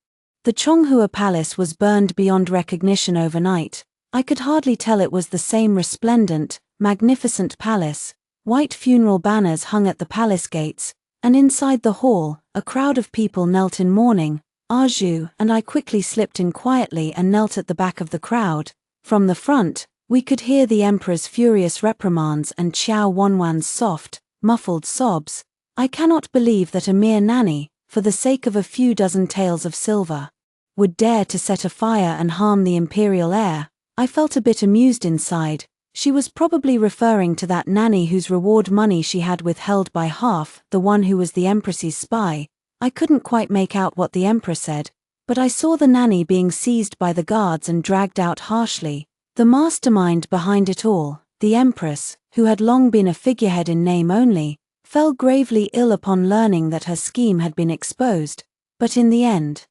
Speaker 1: The Chonghua Palace was burned beyond recognition overnight. I could hardly tell it was the same resplendent, magnificent palace. White funeral banners hung at the palace gates, and inside the hall, a crowd of people knelt in mourning. Arju and I quickly slipped in quietly and knelt at the back of the crowd. From the front, we could hear the emperor's furious reprimands and Qiao Wanwan's soft, muffled sobs. I cannot believe that a mere nanny, for the sake of a few dozen taels of silver, would dare to set a fire and harm the imperial heir. I felt a bit amused inside. She was probably referring to that nanny whose reward money she had withheld by half, the one who was the empress's spy. I couldn't quite make out what the emperor said, but I saw the nanny being seized by the guards and dragged out harshly. The mastermind behind it all, the empress, who had long been a figurehead in name only, fell gravely ill upon learning that her scheme had been exposed. But in the end,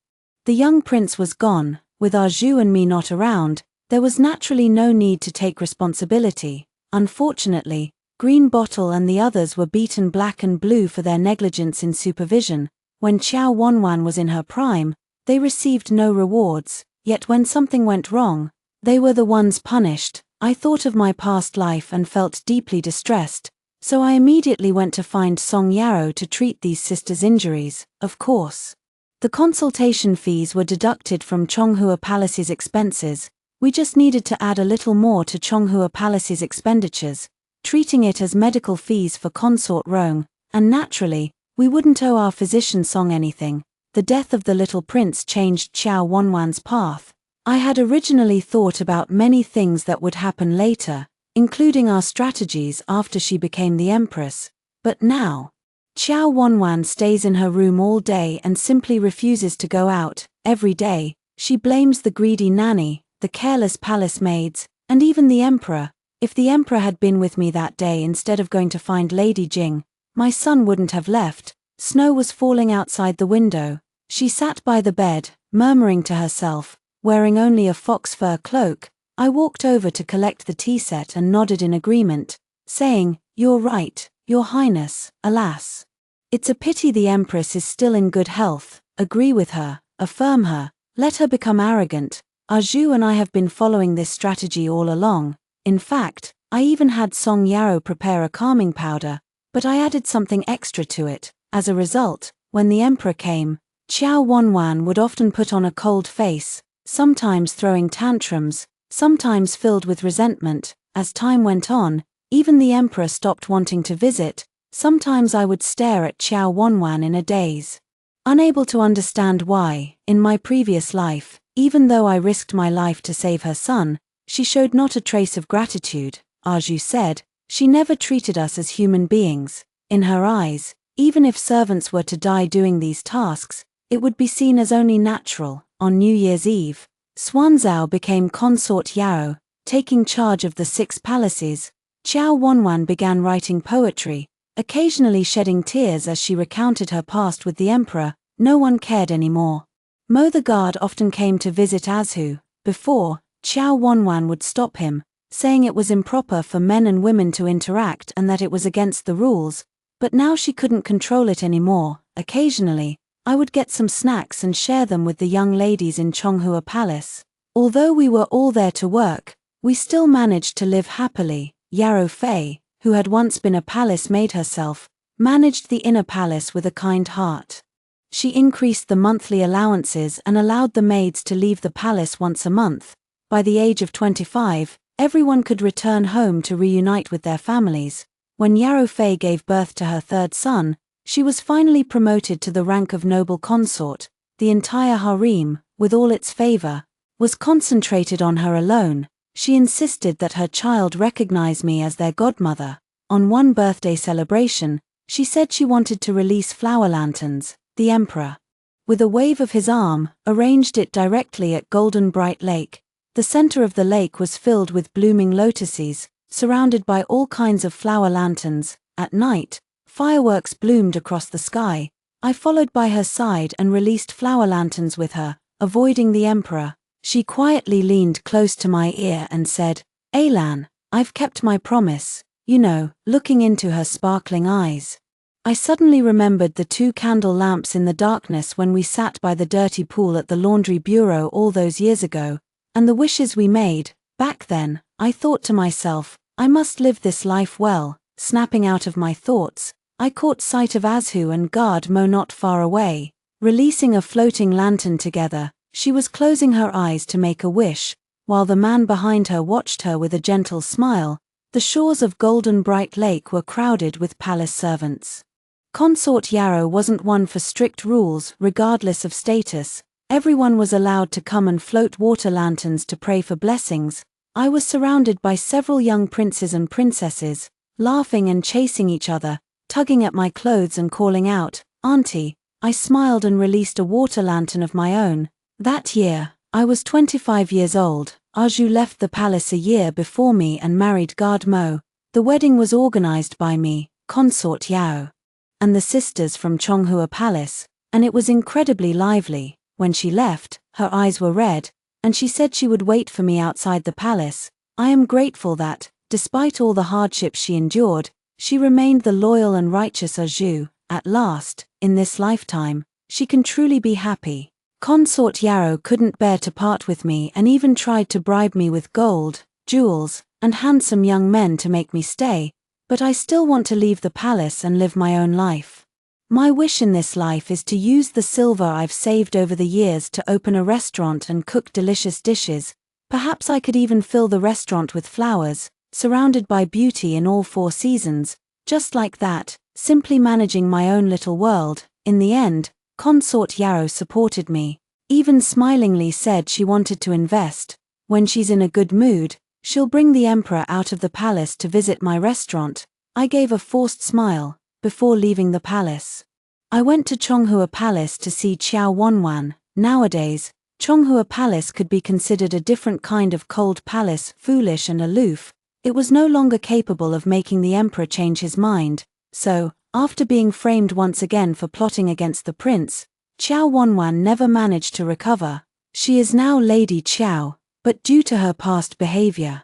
Speaker 1: the young prince was gone. With Arju and me not around, there was naturally no need to take responsibility. Unfortunately, Green Bottle and the others were beaten black and blue for their negligence in supervision. When Qiao Wanwan was in her prime, they received no rewards, yet when something went wrong, they were the ones punished. I thought of my past life and felt deeply distressed, so I immediately went to find Song Yarrow to treat these sisters' injuries. Of course, the consultation fees were deducted from Chonghua Palace's expenses. We just needed to add a little more to Chonghua Palace's expenditures, treating it as medical fees for Consort Rome, and naturally, we wouldn't owe our physician Song anything. The death of the little prince changed Qiao Wanwan's path. I had originally thought about many things that would happen later, including our strategies after she became the empress. But now, Qiao Wanwan stays in her room all day and simply refuses to go out. Every day, she blames the greedy nanny, the careless palace maids, and even the emperor. If the emperor had been with me that day instead of going to find Lady Jing, my son wouldn't have left. Snow was falling outside the window. She sat by the bed, murmuring to herself, wearing only a fox fur cloak. I walked over to collect the tea set and nodded in agreement, saying, "You're right, Your Highness, alas. It's a pity the Empress is still in good health. Agree with her, affirm her, let her become arrogant. Arju and I have been following this strategy all along. In fact, I even had Song Yarrow prepare a calming powder, but I added something extra to it. As a result, when the Emperor came, Qiao Wanwan would often put on a cold face, sometimes throwing tantrums, sometimes filled with resentment. As time went on, even the Emperor stopped wanting to visit. Sometimes I would stare at Qiao Wanwan in a daze, unable to understand why. In my previous life, even though I risked my life to save her son, she showed not a trace of gratitude. Arju said, she never treated us as human beings. In her eyes, even if servants were to die doing these tasks, it would be seen as only natural. On New Year's Eve, Swanzhou became Consort Yarrow, taking charge of the 6 palaces. Qiao Wanwan began writing poetry, occasionally shedding tears as she recounted her past with the Emperor. No one cared anymore. Mo the guard often came to visit Azhu. Before, Qiao Wanwan would stop him, saying it was improper for men and women to interact and that it was against the rules, but now she couldn't control it anymore. Occasionally, I would get some snacks and share them with the young ladies in Chonghua Palace. Although we were all there to work, we still managed to live happily. Yarrow Fei, who had once been a palace maid herself, managed the inner palace with a kind heart. She increased the monthly allowances and allowed the maids to leave the palace once a month. By the age of 25, everyone could return home to reunite with their families. When Yarrow Fei gave birth to her third son, she was finally promoted to the rank of noble consort. The entire harem, with all its favor, was concentrated on her alone. She insisted that her child recognize me as their godmother. On one birthday celebration, she said she wanted to release flower lanterns. The emperor, with a wave of his arm, arranged it directly at Golden Bright Lake. The center of the lake was filled with blooming lotuses, surrounded by all kinds of flower lanterns. At night, fireworks bloomed across the sky. I followed by her side and released flower lanterns with her, avoiding the emperor. She quietly leaned close to my ear and said, "Alan, I've kept my promise," looking into her sparkling eyes. I suddenly remembered the 2 candle lamps in the darkness when we sat by the dirty pool at the laundry bureau all those years ago, and the wishes we made. Back then, I thought to myself, I must live this life well. Snapping out of my thoughts, I caught sight of Azhu and Guard Mo not far away, releasing a floating lantern together. She was closing her eyes to make a wish, while the man behind her watched her with a gentle smile. The shores of Golden Bright Lake were crowded with palace servants. Consort Yarrow wasn't one for strict rules. Regardless of status, everyone was allowed to come and float water lanterns to pray for blessings. I was surrounded by several young princes and princesses, laughing and chasing each other, tugging at my clothes and calling out, "Auntie." I smiled and released a water lantern of my own. That year, I was 25 years old. Azhu left the palace a year before me and married Guard Mo. The wedding was organized by me, Consort Yao, and the sisters from Chonghua Palace, and it was incredibly lively. When she left, her eyes were red, and she said she would wait for me outside the palace. I am grateful that, despite all the hardships she endured, she remained the loyal and righteous Azhu. At last, in this lifetime, she can truly be happy. Consort Yarrow couldn't bear to part with me and even tried to bribe me with gold, jewels, and handsome young men to make me stay, but I still want to leave the palace and live my own life. My wish in this life is to use the silver I've saved over the years to open a restaurant and cook delicious dishes. Perhaps I could even fill the restaurant with flowers, surrounded by beauty in all 4 seasons, just like that, simply managing my own little world. In the end, Consort Yarrow supported me, even smilingly said she wanted to invest. When she's in a good mood, she'll bring the emperor out of the palace to visit my restaurant. I gave a forced smile. Before leaving the palace, I went to Chonghua Palace to see Qiao Wanwan. Nowadays, Chonghua Palace could be considered a different kind of cold palace, foolish and aloof. It was no longer capable of making the emperor change his mind. So, after being framed once again for plotting against the prince, Qiao Wanwan never managed to recover. She is now Lady Qiao, but due to her past behavior,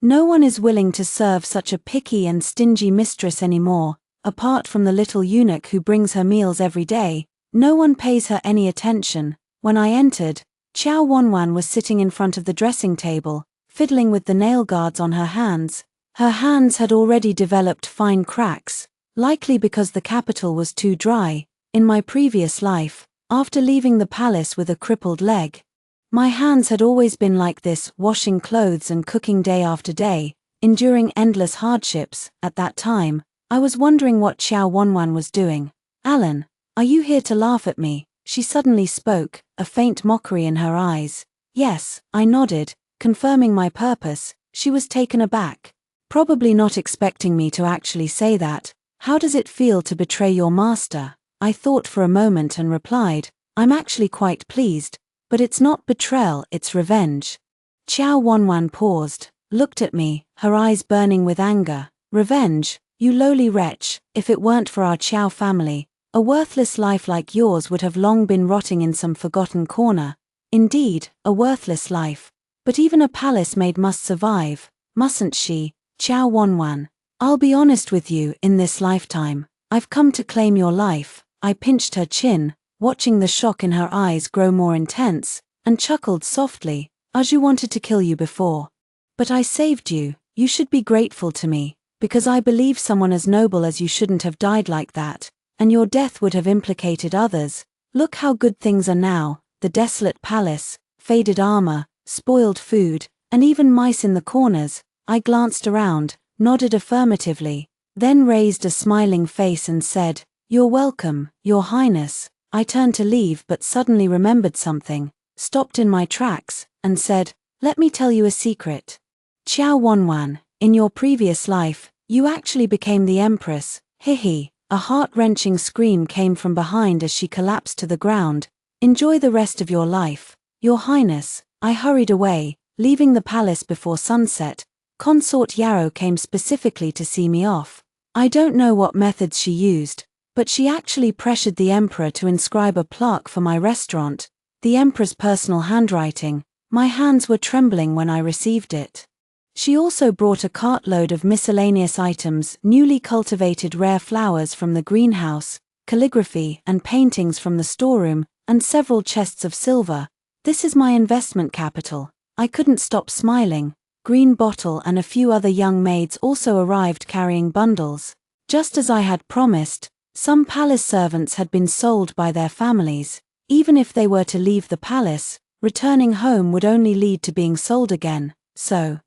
Speaker 1: no one is willing to serve such a picky and stingy mistress anymore. Apart from the little eunuch who brings her meals every day, no one pays her any attention. When I entered, Qiao Wanwan was sitting in front of the dressing table, fiddling with the nail guards on her hands. Her hands had already developed fine cracks, likely because the capital was too dry. In my previous life, after leaving the palace with a crippled leg, my hands had always been like this, washing clothes and cooking day after day, enduring endless hardships. At that time, I was wondering what Qiao Wanwan was doing. "Alan, are you here to laugh at me?" she suddenly spoke, a faint mockery in her eyes. "Yes," I nodded, confirming my purpose. She was taken aback, probably not expecting me to actually say that. "How does it feel to betray your master?" I thought for a moment and replied, "I'm actually quite pleased, but it's not betrayal, it's revenge." Qiao Wanwan paused, looked at me, her eyes burning with anger. "Revenge? You lowly wretch, if it weren't for our Qiao family, a worthless life like yours would have long been rotting in some forgotten corner." Indeed, a worthless life. But even a palace maid must survive. mustn't she? Xiao Wanwan. I'll be honest with you, in this lifetime, I've come to claim your life. I pinched her chin, watching the shock in her eyes grow more intense, and chuckled softly. Aju wanted to kill you before. But I saved you. You should be grateful to me, because I believe someone as noble as you shouldn't have died like that, and your death would have implicated others. Look how good things are now, the desolate palace, faded armor, spoiled food, and even mice in the corners. I glanced around, nodded affirmatively, then raised a smiling face and said, "You're welcome, Your Highness." I turned to leave but suddenly remembered something, stopped in my tracks, and said, "Let me tell you a secret. Xiao Wanwan, in your previous life, you actually became the Empress." Hihi. A heart-wrenching scream came from behind as she collapsed to the ground. "Enjoy the rest of your life, Your Highness." I hurried away, leaving the palace before sunset. Consort Yarrow came specifically to see me off. I don't know what methods she used, but she actually pressured the Emperor to inscribe a plaque for my restaurant. The Emperor's personal handwriting. My hands were trembling when I received it. She also brought a cartload of miscellaneous items, newly cultivated rare flowers from the greenhouse, calligraphy and paintings from the storeroom, and several chests of silver. This is my investment capital. I couldn't stop smiling. Green Bottle and a few other young maids also arrived carrying bundles. Just as I had promised, some palace servants had been sold by their families. Even if they were to leave the palace, returning home would only lead to being sold again, so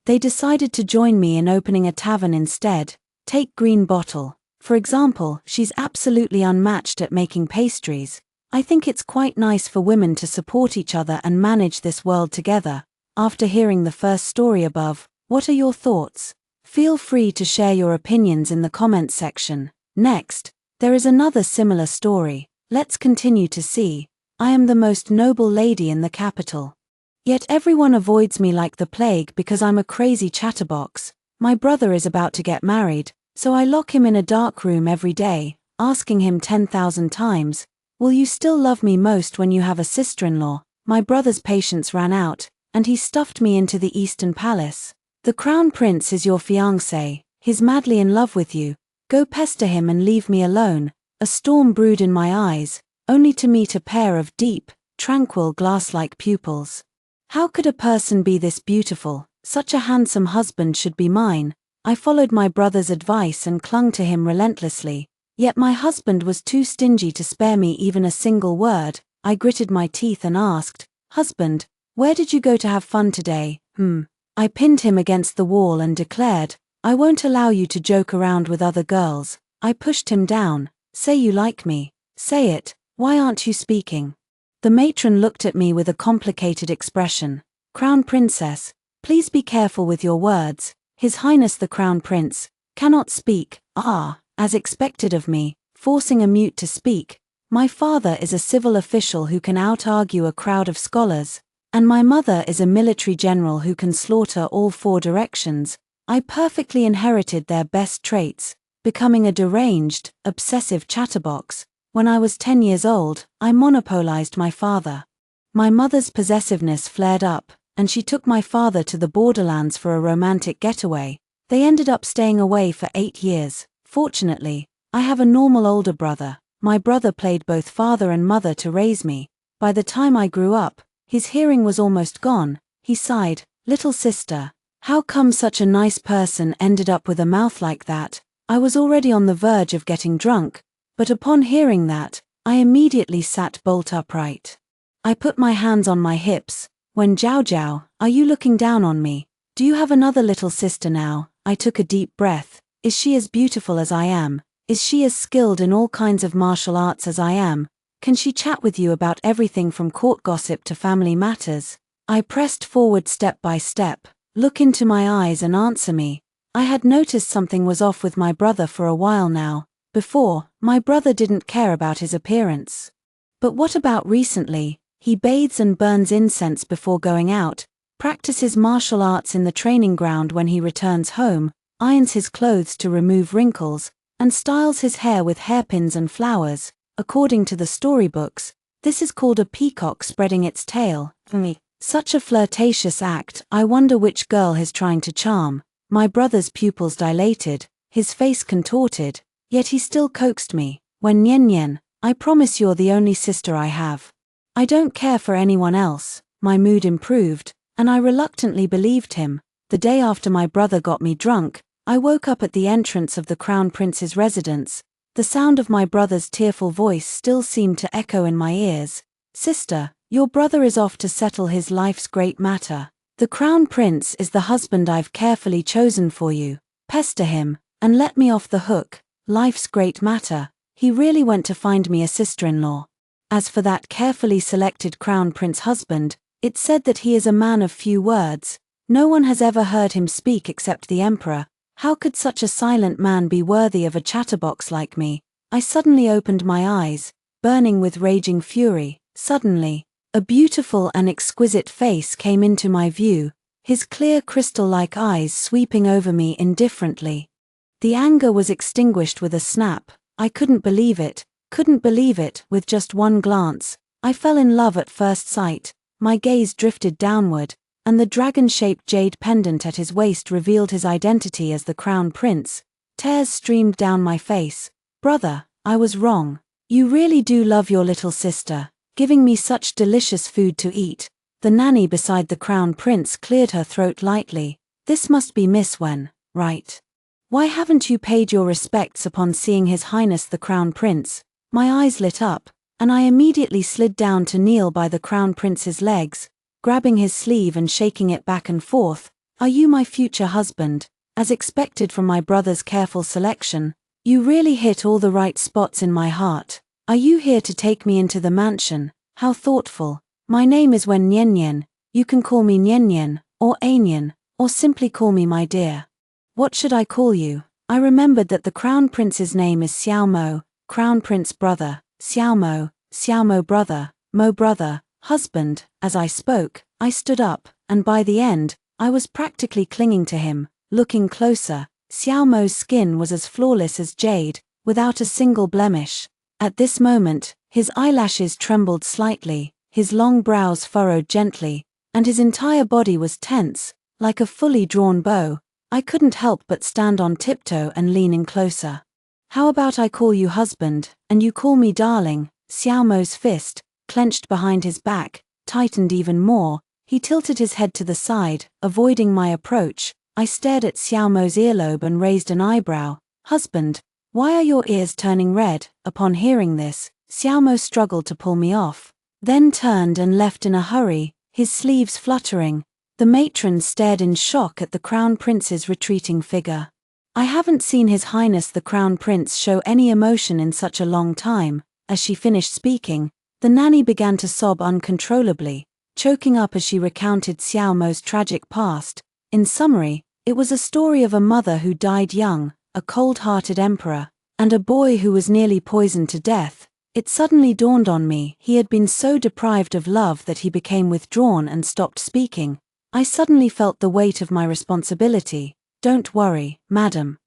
Speaker 1: they decided to join me in opening a tavern instead. Take Green Bottle, for example. She's absolutely unmatched at making pastries. I think it's quite nice for women to support each other and manage this world together. After hearing the first story above, what are your thoughts? Feel free to share your opinions in the comments section. Next, there is another similar story. Let's continue to see. I am the most noble lady in the capital. Yet everyone avoids me like the plague because I'm a crazy chatterbox. My brother is about to get married, so I lock him in a dark room every day, asking him 10,000 times, "Will you still love me most when you have a sister-in-law?" My brother's patience ran out, and he stuffed me into the Eastern Palace. "The Crown Prince is your fiancé. He's madly in love with you. Go pester him and leave me alone." A storm brewed in my eyes, only to meet a pair of deep, tranquil glass-like pupils. How could a person be this beautiful? Such a handsome husband should be mine. I followed my brother's advice and clung to him relentlessly. Yet my husband was too stingy to spare me even a single word. I gritted my teeth and asked, "Husband, where did you go to have fun today?" I pinned him against the wall and declared, "I won't allow you to joke around with other girls." I pushed him down. "Say you like me. Say it. Why aren't you speaking?" The matron looked at me with a complicated expression. "Crown Princess, please be careful with your words. His Highness the Crown Prince cannot speak." As expected of me, forcing a mute to speak. "My father is a civil official who can out-argue a crowd of scholars, and my mother is a military general who can slaughter all four directions." I perfectly inherited their best traits, becoming a deranged, obsessive chatterbox. When I was 10 years old, I monopolized my father. My mother's possessiveness flared up, and she took my father to the borderlands for a romantic getaway. They ended up staying away for 8 years. Fortunately, I have a normal older brother. My brother played both father and mother to raise me. By the time I grew up, his hearing was almost gone. He sighed, "Little sister, how come such a nice person ended up with a mouth like that?" I was already on the verge of getting drunk, but upon hearing that, I immediately sat bolt upright. I put my hands on my hips. "When Jiao Jiao, are you looking down on me? Do you have another little sister now?" I took a deep breath. "Is she as beautiful as I am? Is she as skilled in all kinds of martial arts as I am? Can she chat with you about everything from court gossip to family matters?" I pressed forward step by step. "Look into my eyes and answer me." I had noticed something was off with my brother for a while now. Before, my brother didn't care about his appearance. But what about recently? He bathes and burns incense before going out, practices martial arts in the training ground when he returns home, irons his clothes to remove wrinkles, and styles his hair with hairpins and flowers. According to the storybooks, this is called a peacock spreading its tail. Such a flirtatious act. I wonder which girl he's trying to charm. My brother's pupils dilated, his face contorted, yet he still coaxed me. When Nyen, I promise you're the only sister I have. I don't care for anyone else. My mood improved, and I reluctantly believed him. The day after my brother got me drunk, I woke up at the entrance of the Crown Prince's residence. The sound of my brother's tearful voice still seemed to echo in my ears. Sister, your brother is off to settle his life's great matter. The Crown Prince is the husband I've carefully chosen for you. Pester him, and let me off the hook. Life's great matter. He really went to find me a sister-in-law. As for that carefully selected Crown Prince husband, it's said that he is a man of few words. No one has ever heard him speak except the Emperor. How could such a silent man be worthy of a chatterbox like me? I suddenly opened my eyes, burning with raging fury. Suddenly, a beautiful and exquisite face came into my view, his clear crystal-like eyes sweeping over me indifferently. The anger was extinguished with a snap. I couldn't believe it. With just one glance, I fell in love at first sight. My gaze drifted downward, and the dragon-shaped jade pendant at his waist revealed his identity as the Crown Prince. Tears streamed down my face. Brother, I was wrong. You really do love your little sister, giving me such delicious food to eat. The nanny beside the Crown Prince cleared her throat lightly. This must be Miss Wen, right? Why haven't you paid your respects upon seeing His Highness the Crown Prince? My eyes lit up, and I immediately slid down to kneel by the Crown Prince's legs, grabbing his sleeve and shaking it back and forth. Are you my future husband? As expected from my brother's careful selection, you really hit all the right spots in my heart. Are you here to take me into the mansion? How thoughtful. My name is Wen Nyen. You can call me Nyen, or Anyan, or simply call me my dear. What should I call you? I remembered that the Crown Prince's name is Xiao Mo, Crown Prince brother, Xiao Mo brother, Mo brother, husband. As I spoke, I stood up, and by the end, I was practically clinging to him. Looking closer, Xiao Mo's skin was as flawless as jade, without a single blemish. At this moment, his eyelashes trembled slightly, his long brows furrowed gently, and his entire body was tense, like a fully drawn bow. I couldn't help but stand on tiptoe and lean in closer. How about I call you husband, and you call me darling? Xiao Mo's fist, clenched behind his back, tightened even more. He tilted his head to the side, avoiding my approach. I stared at Xiao Mo's earlobe and raised an eyebrow. Husband, why are your ears turning red? Upon hearing this, Xiao Mo struggled to pull me off, then turned and left in a hurry, his sleeves fluttering. The matron stared in shock at the Crown Prince's retreating figure. I haven't seen His Highness the Crown Prince show any emotion in such a long time. As she finished speaking, the nanny began to sob uncontrollably, choking up as she recounted Xiao Mo's tragic past. In summary, it was a story of a mother who died young, a cold-hearted emperor, and a boy who was nearly poisoned to death. It suddenly dawned on me, he had been so deprived of love that he became withdrawn and stopped speaking. I suddenly felt the weight of my responsibility. Don't worry, madam.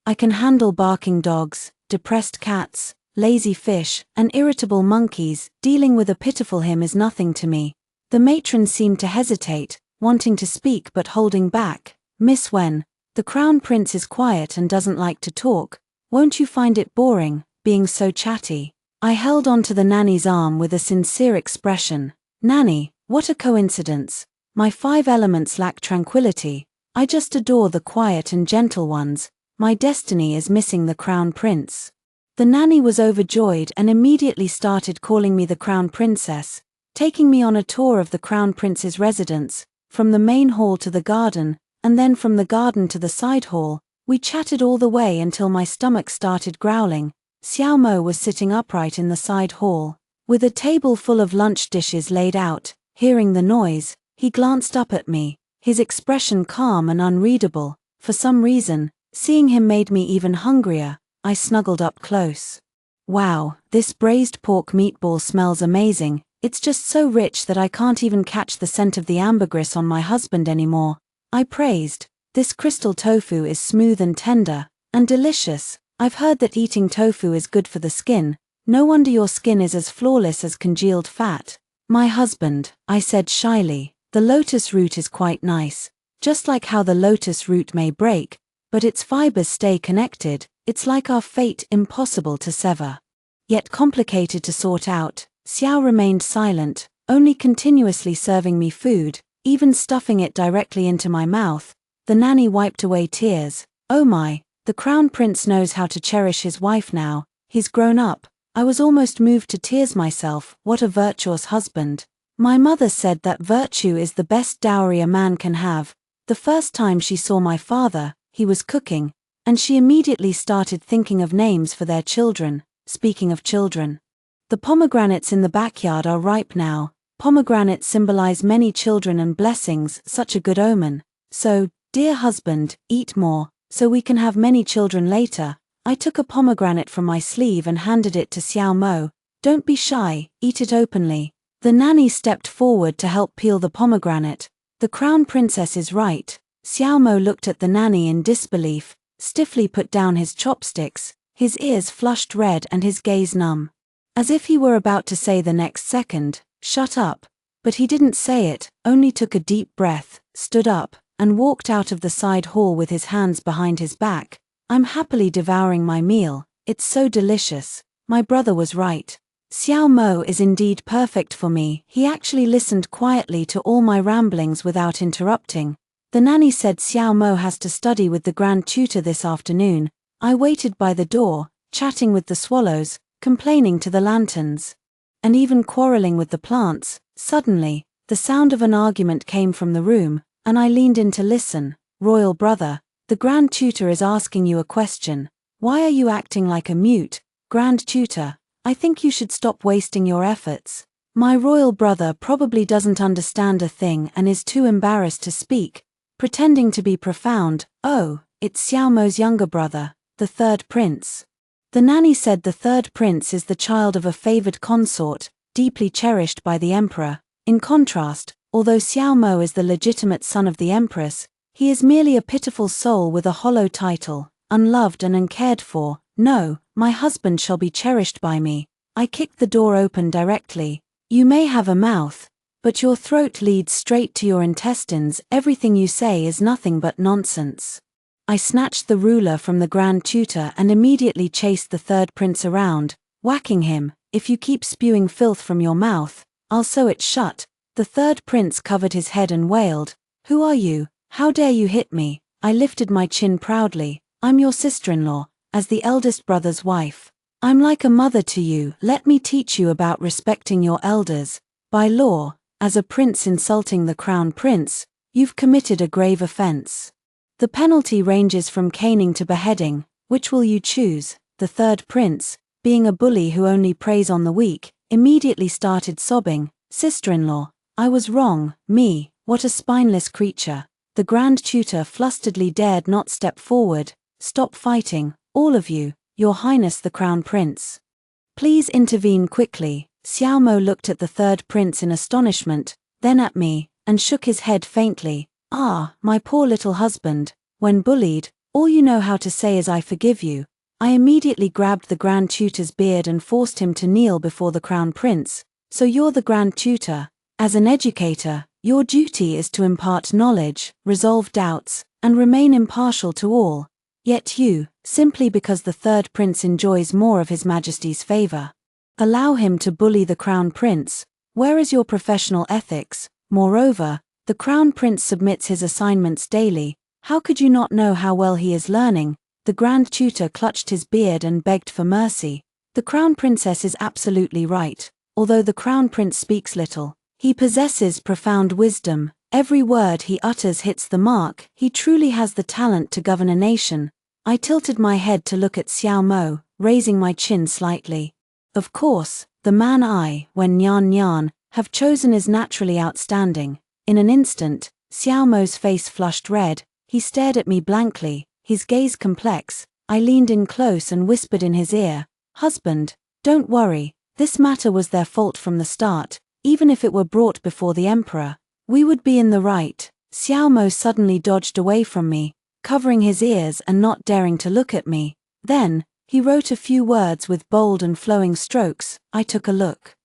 Speaker 1: I can handle barking dogs, depressed cats, lazy fish, and irritable monkeys. Dealing with a pitiful him is nothing to me. The matron seemed to hesitate, wanting to speak but holding back. Miss Wen, the Crown Prince is quiet and doesn't like to talk. Won't you find it boring, being so chatty? I held onto the nanny's arm with a sincere expression. Nanny, what a coincidence. My 5 elements lack tranquility. I just adore the quiet and gentle ones. My destiny is missing the Crown Prince. The nanny was overjoyed and immediately started calling me the Crown Princess, taking me on a tour of the Crown Prince's residence, from the main hall to the garden, and then from the garden to the side hall. We chatted all the way until my stomach started growling. Xiao Mo was sitting upright in the side hall, with a table full of lunch dishes laid out. Hearing the noise, he glanced up at me, his expression calm and unreadable. For some reason, seeing him made me even hungrier. I snuggled up close. Wow, this braised pork meatball smells amazing. It's just so rich that I can't even catch the scent of the ambergris on my husband anymore. I praised. This crystal tofu is smooth and tender, and delicious. I've heard that eating tofu is good for the skin. No wonder your skin is as flawless as congealed fat. My husband, I said shyly, The lotus root is quite nice, just like how the lotus root may break, but its fibers stay connected. It's like our fate, impossible to sever. Yet complicated to sort out. Xiao remained silent, only continuously serving me food, even stuffing it directly into my mouth. The nanny wiped away tears. Oh my, the crown prince knows how to cherish his wife now. He's grown up. I was almost moved to tears myself. What a virtuous husband. My mother said that virtue is the best dowry a man can have. The first time she saw my father, he was cooking, and she immediately started thinking of names for their children. Speaking of children, the pomegranates in the backyard are ripe now. Pomegranates symbolize many children and blessings, such a good omen. So, dear husband, eat more, so we can have many children later. I took a pomegranate from my sleeve and handed it to Xiao Mo. Don't be shy, eat it openly. The nanny stepped forward to help peel the pomegranate. The crown princess is right. Xiao Mo looked at the nanny in disbelief, stiffly put down his chopsticks, his ears flushed red and his gaze numb. As if he were about to say the next second, "Shut up." But he didn't say it, only took a deep breath, stood up, and walked out of the side hall with his hands behind his back. I'm happily devouring my meal. It's so delicious. My brother was right. Xiao Mo is indeed perfect for me. He actually listened quietly to all my ramblings without interrupting. The nanny said Xiao Mo has to study with the grand tutor this afternoon. I waited by the door, chatting with the swallows, complaining to the lanterns, and even quarreling with the plants. Suddenly, the sound of an argument came from the room, and I leaned in to listen. Royal brother, the grand tutor is asking you a question. Why are you acting like a mute? Grand tutor, I think you should stop wasting your efforts. My royal brother probably doesn't understand a thing and is too embarrassed to speak, pretending to be profound. Oh, it's Xiao Mo's younger brother, the third prince. The nanny said the third prince is the child of a favored consort, deeply cherished by the emperor. In contrast, although Xiao Mo is the legitimate son of the empress, he is merely a pitiful soul with a hollow title, unloved and uncared for. No, my husband shall be cherished by me. I kicked the door open directly. You may have a mouth, but your throat leads straight to your intestines. Everything you say is nothing but nonsense. I snatched the ruler from the grand tutor and immediately chased the third prince around, whacking him. If you keep spewing filth from your mouth, I'll sew it shut. The third prince covered his head and wailed. Who are you? How dare you hit me? I lifted my chin proudly. I'm your sister-in-law, as the eldest brother's wife. I'm like a mother to you. Let me teach you about respecting your elders. By law, as a prince insulting the crown prince, you've committed a grave offense. The penalty ranges from caning to beheading. Which will you choose? The third prince, being a bully who only preys on the weak, immediately started sobbing. Sister-in-law, I was wrong. Me, what a spineless creature. The grand tutor flusteredly dared not step forward. Stop fighting, all of you, Your Highness the Crown Prince. Please intervene quickly. Xiao Mo looked at the third prince in astonishment, then at me, and shook his head faintly. Ah, my poor little husband, when bullied, all you know how to say is I forgive you. I immediately grabbed the grand tutor's beard and forced him to kneel before the crown prince. So you're the grand tutor. As an educator, your duty is to impart knowledge, resolve doubts, and remain impartial to all. Yet you, simply because the third prince enjoys more of His Majesty's favor, allow him to bully the crown prince. Where is your professional ethics? Moreover, the crown prince submits his assignments daily. How could you not know how well he is learning? The grand tutor clutched his beard and begged for mercy. The crown princess is absolutely right. Although the crown prince speaks little, he possesses profound wisdom. Every word he utters hits the mark. He truly has the talent to govern a nation. I tilted my head to look at Xiao Mo, raising my chin slightly. Of course, the man I, when Nyan, have chosen is naturally outstanding. In an instant, Xiao Mo's face flushed red. He stared at me blankly, his gaze complex. I leaned in close and whispered in his ear, "Husband, don't worry, this matter was their fault from the start. Even if it were brought before the emperor, we would be in the right." Xiao Mo suddenly dodged away from me, covering his ears and not daring to look at me. Then, he wrote a few words with bold and flowing strokes. I took a look.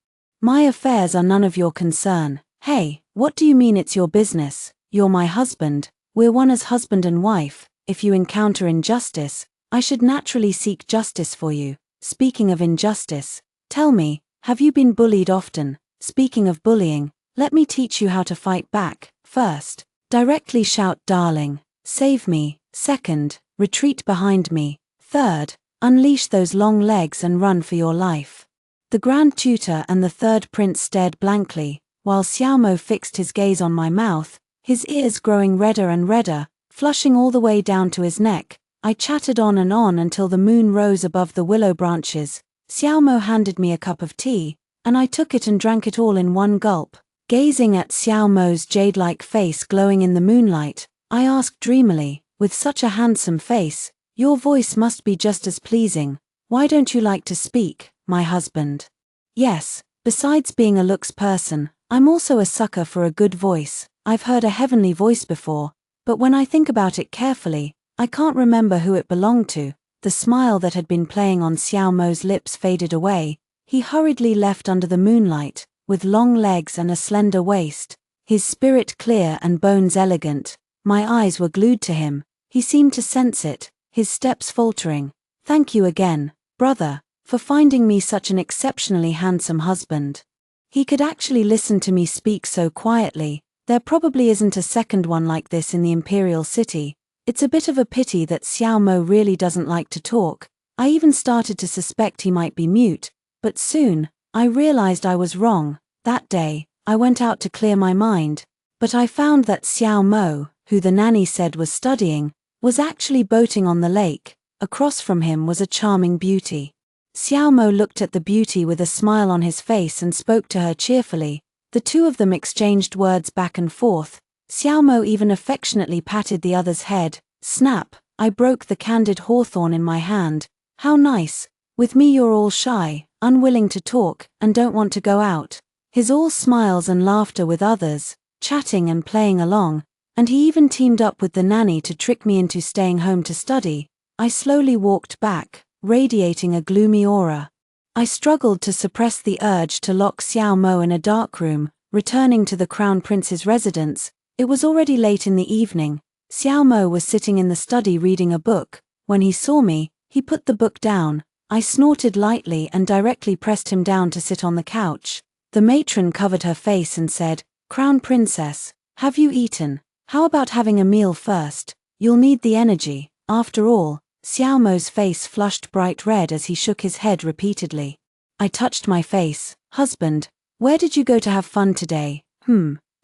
Speaker 1: "My affairs are none of your concern." Hey, what do you mean it's your business? You're my husband, we're one as husband and wife. If you encounter injustice, I should naturally seek justice for you. Speaking of injustice, tell me, have you been bullied often? Speaking of bullying, let me teach you how to fight back. First, directly shout darling, save me. Second, retreat behind me. Third, unleash those long legs and run for your life. The Grand Tutor and the third prince stared blankly, while Xiaomo fixed his gaze on my mouth, his ears growing redder and redder, flushing all the way down to his neck. I chattered on until the moon rose above the willow branches. Xiaomo handed me a cup of tea, and I took it and drank it all in one gulp. Gazing at Xiaomo's jade-like face glowing in the moonlight, I asked dreamily, with such a handsome face, your voice must be just as pleasing. Why don't you like to speak, my husband? Yes, besides being a looks person, I'm also a sucker for a good voice. I've heard a heavenly voice before, but when I think about it carefully, I can't remember who it belonged to. The smile that had been playing on Xiaomo's lips faded away. He hurriedly left under the moonlight, with long legs and a slender waist, his spirit clear and bones elegant. My eyes were glued to him. He seemed to sense it, his steps faltering. Thank you again, brother, for finding me such an exceptionally handsome husband. He could actually listen to me speak so quietly. There probably isn't a second one like this in the Imperial City. It's a bit of a pity that Xiaomo really doesn't like to talk. I even started to suspect he might be mute, but soon, I realized I was wrong. That day, I went out to clear my mind, but I found that Xiaomo, who the nanny said was studying, was actually boating on the lake. Across from him was a charming beauty. Xiaomo looked at the beauty with a smile on his face and spoke to her cheerfully. The two of them exchanged words back and forth. Xiaomo even affectionately patted the other's head. Snap, I broke the candied hawthorn in my hand. How nice. With me you're all shy, unwilling to talk, and don't want to go out. He's all smiles and laughter with others, chatting and playing along, and he even teamed up with the nanny to trick me into staying home to study. I slowly walked back, radiating a gloomy aura. I struggled to suppress the urge to lock Xiaomo in a dark room. Returning to the Crown Prince's residence, it was already late in the evening. Xiaomo was sitting in the study reading a book. When he saw me, he put the book down. I snorted lightly and directly pressed him down to sit on the couch. The matron covered her face and said, Crown Princess, have you eaten? How about having a meal first? You'll need the energy. After all, Xiaomo's face flushed bright red as he shook his head repeatedly. I touched my face. Husband, where did you go to have fun today?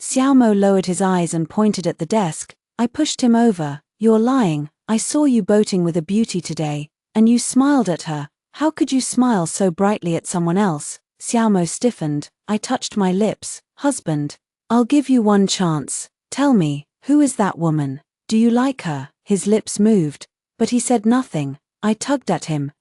Speaker 1: Xiaomo lowered his eyes and pointed at the desk. I pushed him over. You're lying. I saw you boating with a beauty today, and you smiled at her. How could you smile so brightly at someone else? Xiaomo stiffened. I touched my lips. Husband, I'll give you one chance. Tell me, who is that woman? Do you like her? His lips moved, but he said nothing. I tugged at him.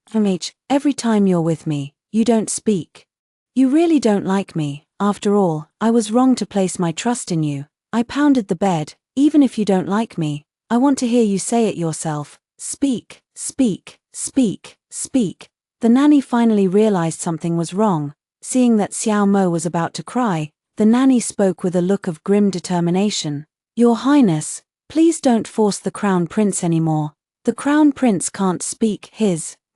Speaker 1: Every time you're with me, you don't speak. You really don't like me. After all, I was wrong to place my trust in you. I pounded the bed. Even if you don't like me, I want to hear you say it yourself. Speak, speak, speak, speak. The nanny finally realized something was wrong. Seeing that Xiaomo was about to cry, the nanny spoke with a look of grim determination. Your Highness, please don't force the Crown Prince anymore. The Crown Prince can't speak.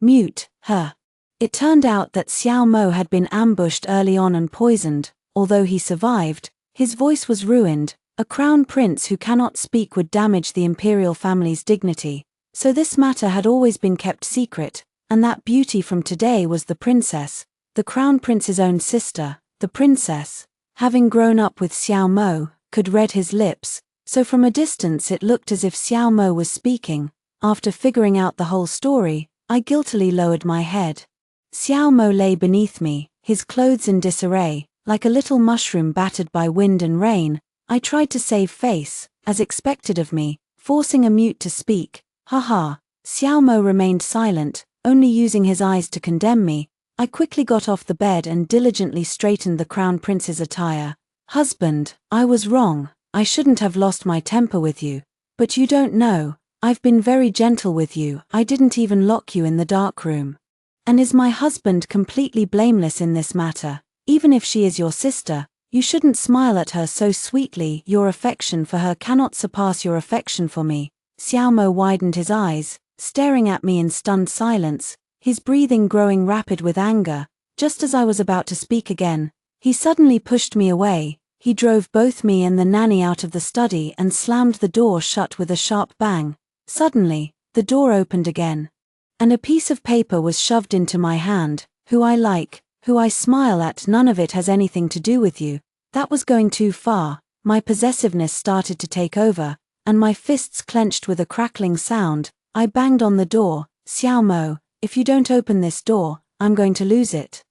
Speaker 1: Mute her. It turned out that Xiaomo had been ambushed early on and poisoned. Although he survived, his voice was ruined. A crown prince who cannot speak would damage the imperial family's dignity. So this matter had always been kept secret, and that beauty from today was the princess, the crown prince's own sister. The princess, having grown up with Xiaomo, could read his lips, so from a distance it looked as if Xiaomo was speaking. After figuring out the whole story, I guiltily lowered my head. Xiaomo lay beneath me, his clothes in disarray, like a little mushroom battered by wind and rain. I tried to save face, as expected of me, forcing a mute to speak. Haha. Xiaomo remained silent, only using his eyes to condemn me. I quickly got off the bed and diligently straightened the crown prince's attire. Husband, I was wrong. I shouldn't have lost my temper with you. But you don't know. I've been very gentle with you. I didn't even lock you in the dark room. And is my husband completely blameless in this matter? Even if she is your sister, You shouldn't smile at her so sweetly. Your affection for her cannot surpass your affection for me. Xiaomo widened his eyes, staring at me in stunned silence, his breathing growing rapid with anger. Just as I was about to speak again, he suddenly pushed me away. He drove both me and the nanny out of the study and slammed the door shut with a sharp bang. Suddenly, the door opened again, and a piece of paper was shoved into my hand. Who I like, who I smile at, none of it has anything to do with you. That was going too far. My possessiveness started to take over, and my fists clenched with a crackling sound. I banged on the door. Xiaomo, if you don't open this door, I'm going to lose it.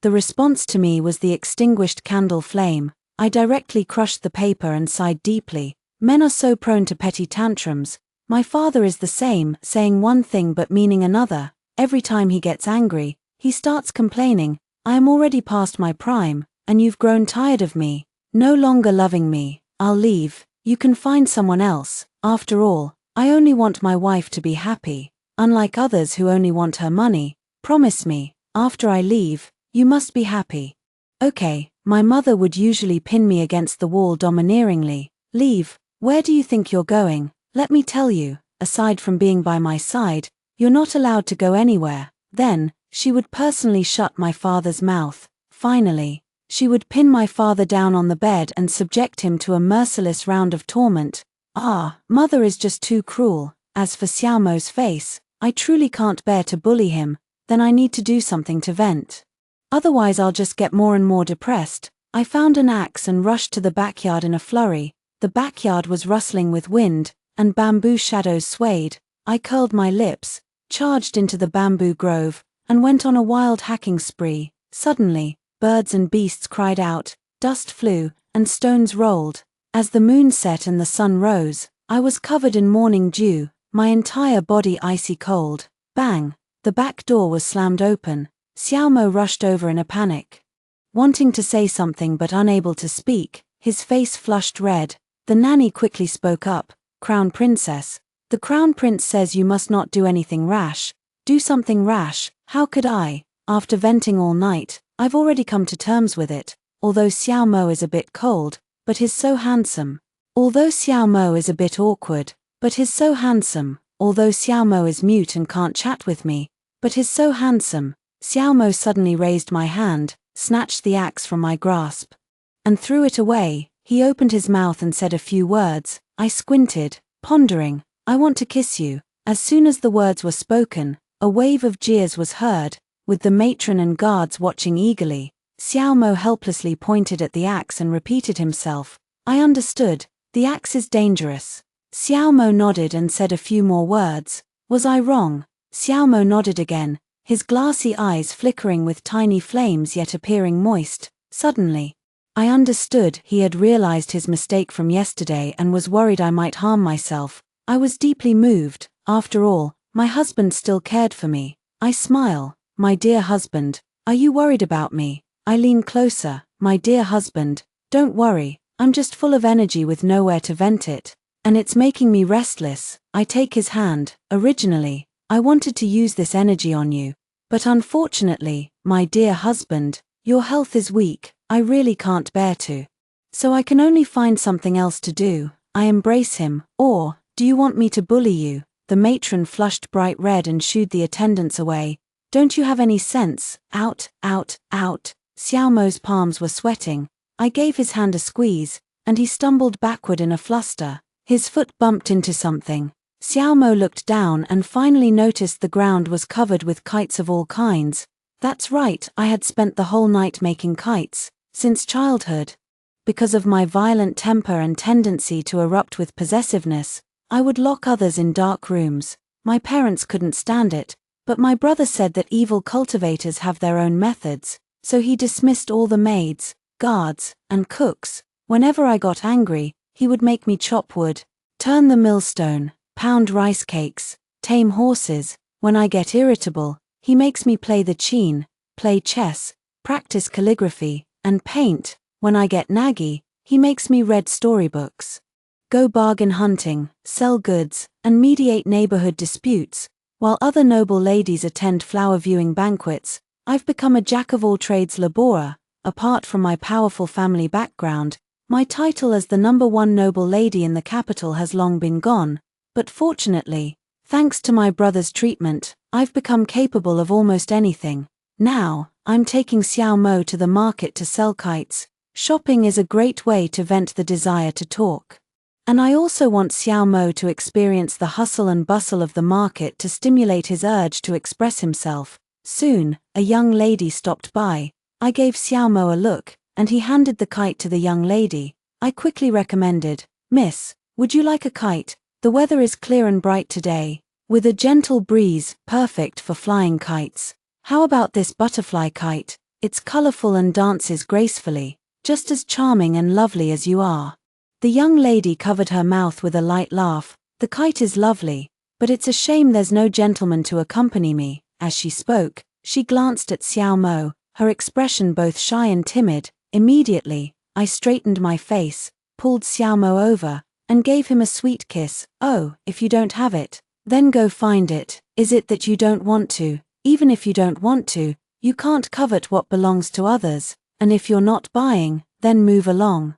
Speaker 1: The response to me was the extinguished candle flame. I directly crushed the paper and sighed deeply. Men are so prone to petty tantrums. My father is the same, saying one thing but meaning another. Every time he gets angry, he starts complaining. I am already past my prime, and you've grown tired of me, no longer loving me. I'll leave. You can find someone else. After all, I only want my wife to be happy, unlike others who only want her money. Promise me, after I leave, you must be happy. Okay, my mother would usually pin me against the wall domineeringly. Leave. Where do you think you're going? Let me tell you, aside from being by my side, you're not allowed to go anywhere. Then, she would personally shut my father's mouth. Finally, she would pin my father down on the bed and subject him to a merciless round of torment. Mother is just too cruel. As for Xiaomo's face, I truly can't bear to bully him. Then I need to do something to vent. Otherwise I'll just get more and more depressed. I found an axe and rushed to the backyard in a flurry. The backyard was rustling with wind, and bamboo shadows swayed. I curled my lips, charged into the bamboo grove, and went on a wild hacking spree. Suddenly, birds and beasts cried out, dust flew, and stones rolled. As the moon set and the sun rose, I was covered in morning dew, my entire body icy cold. Bang! The back door was slammed open. Xiaomo rushed over in a panic, wanting to say something but unable to speak, his face flushed red. The nanny quickly spoke up. Crown Princess, the Crown Prince says you must not do anything rash. Do something rash. How could I? After venting all night, I've already come to terms with it. Although Xiaomo is a bit cold, but he's so handsome. Although Xiaomo is a bit awkward, but he's so handsome. Although Xiaomo is mute and can't chat with me, but he's so handsome. Xiaomo suddenly raised my hand, snatched the axe from my grasp, and threw it away. He opened his mouth and said a few words. I squinted, pondering. I want to kiss you. As soon as the words were spoken, a wave of jeers was heard, with the matron and guards watching eagerly. Xiaomo helplessly pointed at the axe and repeated himself. I understood. The axe is dangerous. Xiaomo nodded and said a few more words. Was I wrong? Xiaomo nodded again, his glassy eyes flickering with tiny flames yet appearing moist. Suddenly, I understood. He had realized his mistake from yesterday and was worried I might harm myself. I was deeply moved. After all, my husband still cared for me. I smile. My dear husband, are you worried about me? I lean closer. My dear husband, don't worry, I'm just full of energy with nowhere to vent it, and it's making me restless. I take his hand. Originally, I wanted to use this energy on you, but unfortunately, my dear husband, your health is weak. I really can't bear to. So I can only find something else to do. I embrace him. Or, do you want me to bully you? The matron flushed bright red and shooed the attendants away. Don't you have any sense? Out, out, out. Xiaomo's palms were sweating. I gave his hand a squeeze, and he stumbled backward in a fluster. His foot bumped into something. Xiaomo looked down and finally noticed the ground was covered with kites of all kinds. That's right, I had spent the whole night making kites. Since childhood. Because of my violent temper and tendency to erupt with possessiveness, I would lock others in dark rooms. My parents couldn't stand it, but my brother said that evil cultivators have their own methods, so he dismissed all the maids, guards, and cooks. Whenever I got angry, he would make me chop wood, turn the millstone, pound rice cakes, tame horses. When I get irritable, he makes me play the qin, play chess, practice calligraphy, and paint. When I get naggy, he makes me read storybooks, go bargain hunting, sell goods, and mediate neighborhood disputes. While other noble ladies attend flower viewing banquets, I've become a jack-of-all-trades laborer, apart from my powerful family background, my title as the #1 noble lady in the capital has long been gone, but fortunately, thanks to my brother's treatment, I've become capable of almost anything. Now, I'm taking Xiao Mo to the market to sell kites. Shopping is a great way to vent the desire to talk. And I also want Xiao Mo to experience the hustle and bustle of the market to stimulate his urge to express himself. Soon, a young lady stopped by. I gave Xiao Mo a look, and he handed the kite to the young lady. I quickly recommended, "Miss, would you like a kite? The weather is clear and bright today, with a gentle breeze, perfect for flying kites. How about this butterfly kite? It's colorful and dances gracefully, just as charming and lovely as you are." The young lady covered her mouth with a light laugh. "The kite is lovely, but it's a shame there's no gentleman to accompany me." As she spoke, she glanced at Xiao Mo, her expression both shy and timid. Immediately, I straightened my face, pulled Xiao Mo over, and gave him a sweet kiss. "Oh, if you don't have it, then go find it. Is it that you don't want to? Even if you don't want to, you can't covet what belongs to others, and if you're not buying, then move along.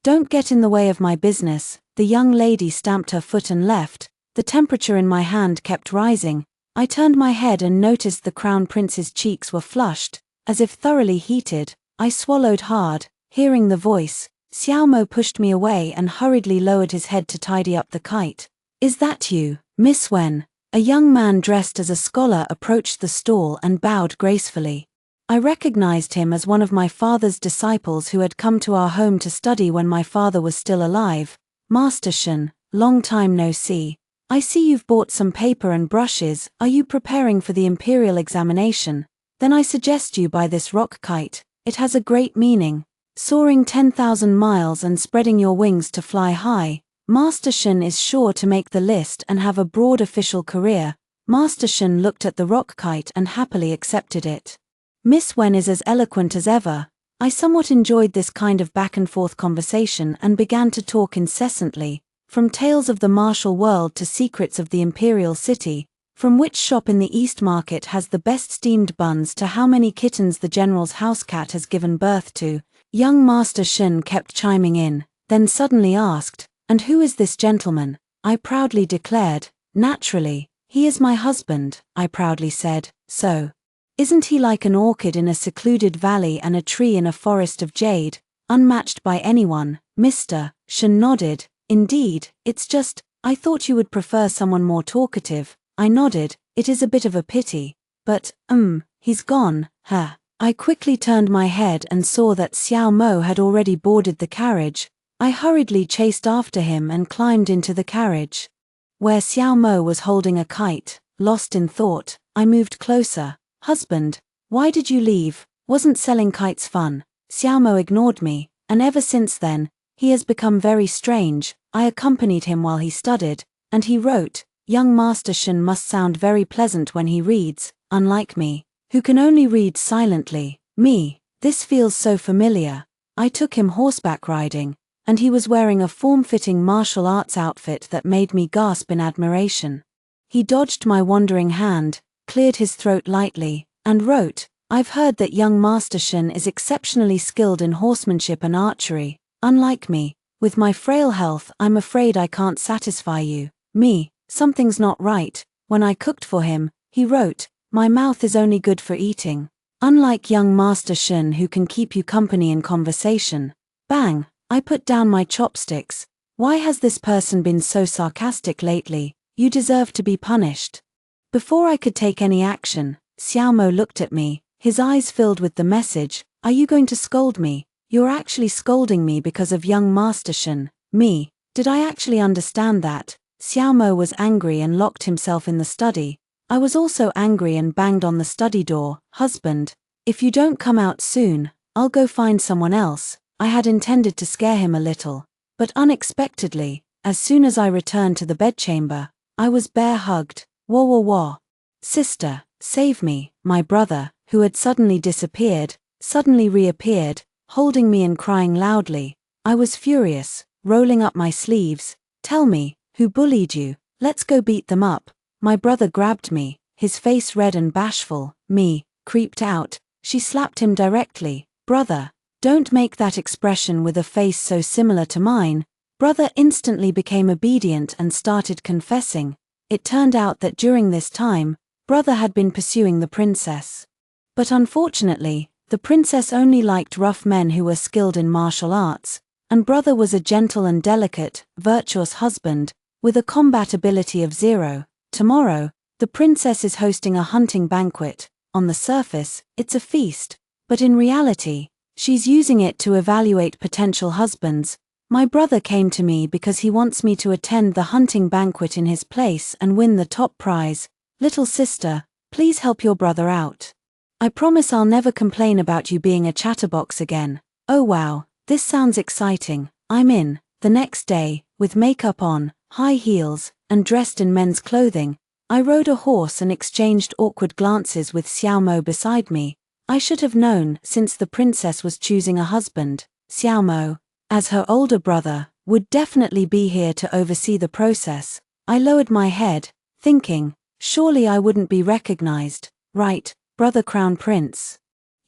Speaker 1: Don't get in the way of my business." The young lady stamped her foot and left. The temperature in my hand kept rising. I turned my head and noticed the crown prince's cheeks were flushed, as if thoroughly heated. I swallowed hard, hearing the voice. Xiao Mo pushed me away and hurriedly lowered his head to tidy up the kite. "Is that you, Miss Wen?" A young man dressed as a scholar approached the stall and bowed gracefully. I recognized him as one of my father's disciples who had come to our home to study when my father was still alive. "Master Shen, long time no see. I see you've bought some paper and brushes. Are you preparing for the imperial examination? Then I suggest you buy this rock kite. It has a great meaning. Soaring 10,000 miles and spreading your wings to fly high. Master Shen is sure to make the list and have a broad official career." Master Shen looked at the rock kite and happily accepted it. Miss Wen is as eloquent as ever. I somewhat enjoyed this kind of back-and-forth conversation and began to talk incessantly, from tales of the martial world to secrets of the imperial city, from which shop in the East Market has the best steamed buns to how many kittens the general's house cat has given birth to. Young Master Shen kept chiming in, then suddenly asked, "And who is this gentleman?" I proudly declared, "Naturally, he is my husband," I proudly said. "So, isn't he like an orchid in a secluded valley and a tree in a forest of jade, unmatched by anyone?" Mr. Shen nodded. "Indeed, it's just, I thought you would prefer someone more talkative." I nodded. "It is a bit of a pity, but, he's gone, huh?" I quickly turned my head and saw that Xiao Mo had already boarded the carriage. I hurriedly chased after him and climbed into the carriage. Where Xiao Mo was holding a kite, lost in thought, I moved closer. "Husband, why did you leave? Wasn't selling kites fun?" Xiao Mo ignored me, and ever since then, he has become very strange. I accompanied him while he studied, and he wrote. Young Master Shen must sound very pleasant when he reads, unlike me, who can only read silently. Me, this feels so familiar. I took him horseback riding, and he was wearing a form-fitting martial arts outfit that made me gasp in admiration. He dodged my wandering hand, cleared his throat lightly, and wrote, "I've heard that young Master Shen is exceptionally skilled in horsemanship and archery. Unlike me, with my frail health, I'm afraid I can't satisfy you." Me, something's not right. When I cooked for him, he wrote, "My mouth is only good for eating. Unlike young Master Shen who can keep you company in conversation." Bang! I put down my chopsticks. Why has this person been so sarcastic lately? You deserve to be punished. Before I could take any action, Xiao Mo looked at me, his eyes filled with the message. "Are you going to scold me? You're actually scolding me because of young Master Shen." Me, did I actually understand that? Xiao Mo was angry and locked himself in the study. I was also angry and banged on the study door. "Husband, if you don't come out soon, I'll go find someone else." I had intended to scare him a little, but unexpectedly, as soon as I returned to the bedchamber, I was bear-hugged. Wah wah wah. "Sister, save me." My brother, who had suddenly disappeared, suddenly reappeared, holding me and crying loudly. I was furious, rolling up my sleeves. "Tell me, who bullied you? Let's go beat them up." My brother grabbed me, his face red and bashful. Me, creeped out. She slapped him directly. "Brother, Don't make that expression with a face so similar to mine." Brother instantly became obedient and started confessing. It turned out that during this time, brother had been pursuing the princess. But unfortunately, the princess only liked rough men who were skilled in martial arts, and brother was a gentle and delicate, virtuous husband, with a combat ability of 0. Tomorrow, the princess is hosting a hunting banquet. On the surface, it's a feast, but in reality, she's using it to evaluate potential husbands. My brother came to me because he wants me to attend the hunting banquet in his place and win the top prize. "Little sister, please help your brother out. I promise I'll never complain about you being a chatterbox again." Oh wow, this sounds exciting. I'm in. The next day, with makeup on, high heels, and dressed in men's clothing, I rode a horse and exchanged awkward glances with Xiaomo beside me. I should have known, since the princess was choosing a husband. Xiaomo, as her older brother, would definitely be here to oversee the process. I lowered my head, thinking, surely I wouldn't be recognized, right, brother Crown Prince?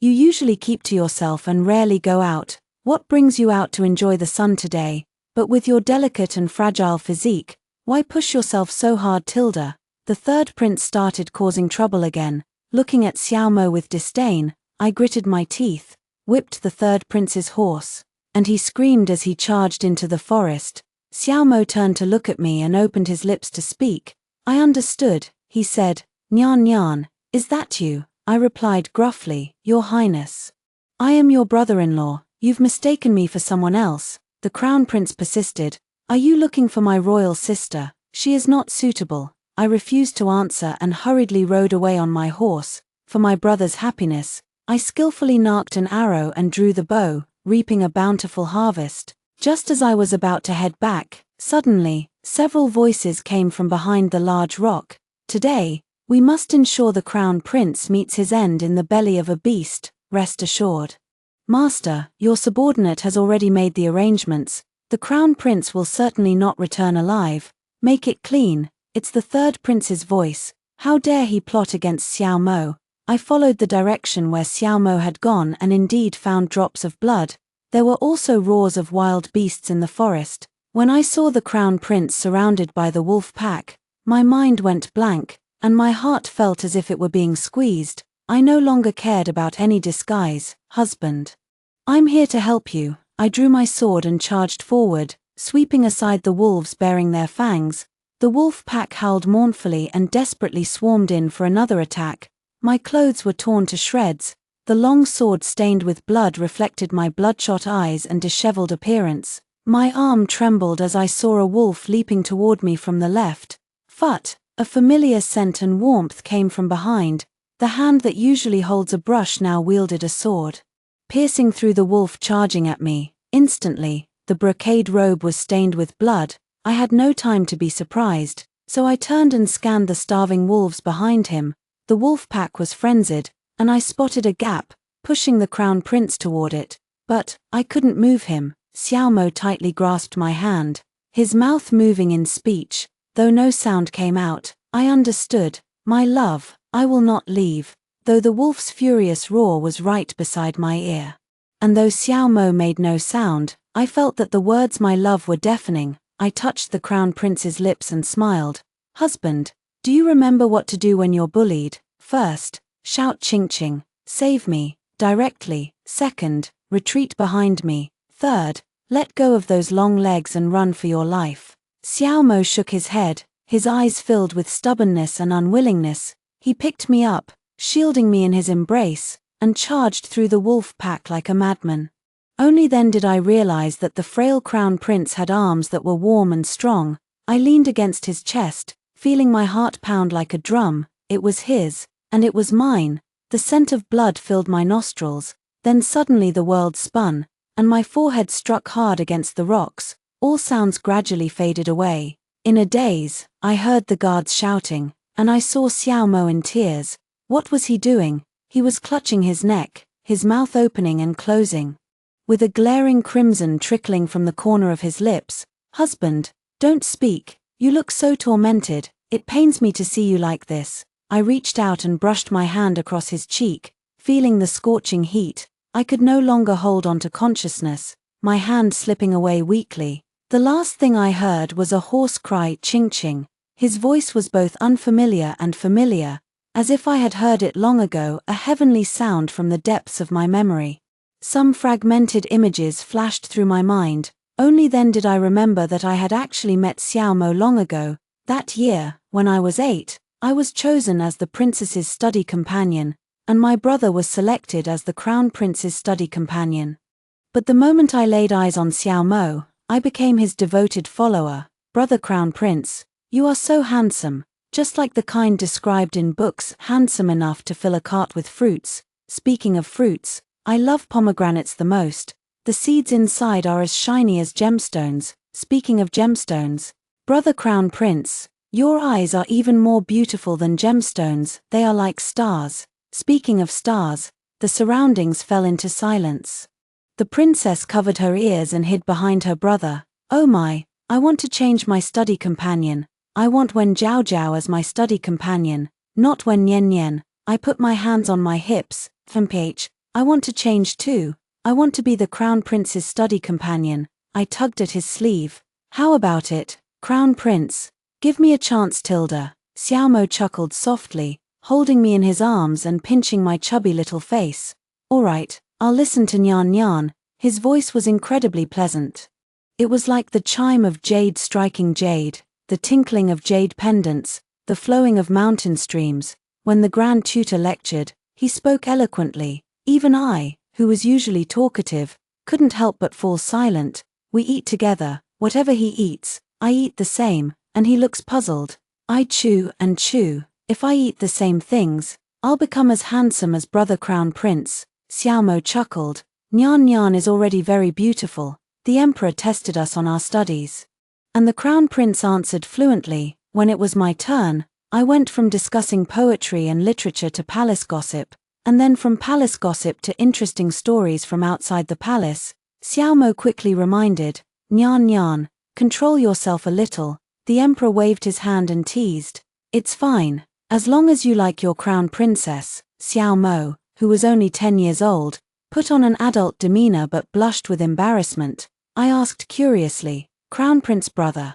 Speaker 1: You usually keep to yourself and rarely go out. What brings you out to enjoy the sun today? But with your delicate and fragile physique, why push yourself so hard, Tilda? The third prince started causing trouble again. Looking at Xiaomo with disdain, I gritted my teeth, whipped the third prince's horse, and he screamed as he charged into the forest. Xiaomo turned to look at me and opened his lips to speak. I understood. He said, "Nyan Nyan, is that you?" I replied gruffly, "Your Highness. I am your brother-in-law. You've mistaken me for someone else." The crown prince persisted. "Are you looking for my royal sister? She is not suitable." I refused to answer and hurriedly rode away on my horse. For my brother's happiness, I skillfully narked an arrow and drew the bow, reaping a bountiful harvest. Just as I was about to head back, suddenly, several voices came from behind the large rock. "Today, we must ensure the crown prince meets his end in the belly of a beast, rest assured. Master, your subordinate has already made the arrangements. The crown prince will certainly not return alive. Make it clean." It's the third prince's voice. How dare he plot against Xiaomo? I followed the direction where Xiaomo had gone and indeed found drops of blood. There were also roars of wild beasts in the forest. When I saw the crown prince surrounded by the wolf pack, my mind went blank, and my heart felt as if it were being squeezed. I no longer cared about any disguise. "Husband, I'm here to help you." I drew my sword and charged forward, sweeping aside the wolves bearing their fangs. The wolf pack howled mournfully and desperately swarmed in for another attack. My clothes were torn to shreds. The long sword stained with blood reflected my bloodshot eyes and disheveled appearance. My arm trembled as I saw a wolf leaping toward me from the left. Phut! A familiar scent and warmth came from behind. The hand that usually holds a brush now wielded a sword. Piercing through the wolf charging at me, instantly, the brocade robe was stained with blood. I had no time to be surprised, so I turned and scanned the starving wolves behind him. The wolf pack was frenzied, and I spotted a gap, pushing the crown prince toward it. But I couldn't move him. Xiaomo tightly grasped my hand, his mouth moving in speech. Though no sound came out, I understood. "My love, I will not leave." Though the wolf's furious roar was right beside my ear. And though Xiaomo made no sound, I felt that the words "my love" were deafening. I touched the crown prince's lips and smiled. "Husband, do you remember what to do when you're bullied? First, shout ching ching, save me, directly. Second, retreat behind me. Third, let go of those long legs and run for your life." Xiaomo shook his head, his eyes filled with stubbornness and unwillingness. He picked me up, shielding me in his embrace, and charged through the wolf pack like a madman. Only then did I realize that the frail crown prince had arms that were warm and strong. I leaned against his chest, feeling my heart pound like a drum. It was his, and it was mine. The scent of blood filled my nostrils. Then suddenly the world spun, and my forehead struck hard against the rocks. All sounds gradually faded away. In a daze, I heard the guards shouting, and I saw Xiaomo in tears. What was he doing? He was clutching his neck, his mouth opening and closing, with a glaring crimson trickling from the corner of his lips. "Husband, don't speak. You look so tormented. It pains me to see you like this." I reached out and brushed my hand across his cheek, feeling the scorching heat. I could no longer hold on to consciousness, my hand slipping away weakly. The last thing I heard was a hoarse cry, ching-ching. His voice was both unfamiliar and familiar, as if I had heard it long ago, a heavenly sound from the depths of my memory. Some fragmented images flashed through my mind. Only then did I remember that I had actually met Xiao Mo long ago. That year, when I was 8, I was chosen as the princess's study companion, and my brother was selected as the crown prince's study companion. But the moment I laid eyes on Xiao Mo, I became his devoted follower. Brother Crown Prince, you are so handsome, just like the kind described in books, handsome enough to fill a cart with fruits. Speaking of fruits, I love pomegranates the most. The seeds inside are as shiny as gemstones. Speaking of gemstones, Brother Crown Prince, your eyes are even more beautiful than gemstones, they are like stars. Speaking of stars, the surroundings fell into silence. The princess covered her ears and hid behind her brother. Oh my, I want to change my study companion. I want Wen Jiao Jiao as my study companion, not Wen Nian Nian. I put my hands on my hips. I want to change too. I want to be the crown prince's study companion. I tugged at his sleeve. How about it, Crown Prince? Give me a chance, Tilda. Xiao Mo chuckled softly, holding me in his arms and pinching my chubby little face. All right, I'll listen to Nyan Nyan. His voice was incredibly pleasant. It was like the chime of jade striking jade, the tinkling of jade pendants, the flowing of mountain streams. When the Grand Tutor lectured, he spoke eloquently. Even I, who was usually talkative, couldn't help but fall silent. We eat together. Whatever he eats, I eat the same, and he looks puzzled. I chew and chew. If I eat the same things, I'll become as handsome as Brother Crown Prince. Xiao Mo chuckled. Nyan Nyan is already very beautiful. The Emperor tested us on our studies. And the Crown Prince answered fluently. When it was my turn, I went from discussing poetry and literature to palace gossip, and then from palace gossip to interesting stories from outside the palace. Xiao Mo quickly reminded, Nyan Nyan, control yourself a little. The Emperor waved his hand and teased. It's fine, as long as you like your crown princess. Xiao Mo, who was only 10 years old, put on an adult demeanor but blushed with embarrassment. I asked curiously, Crown Prince brother,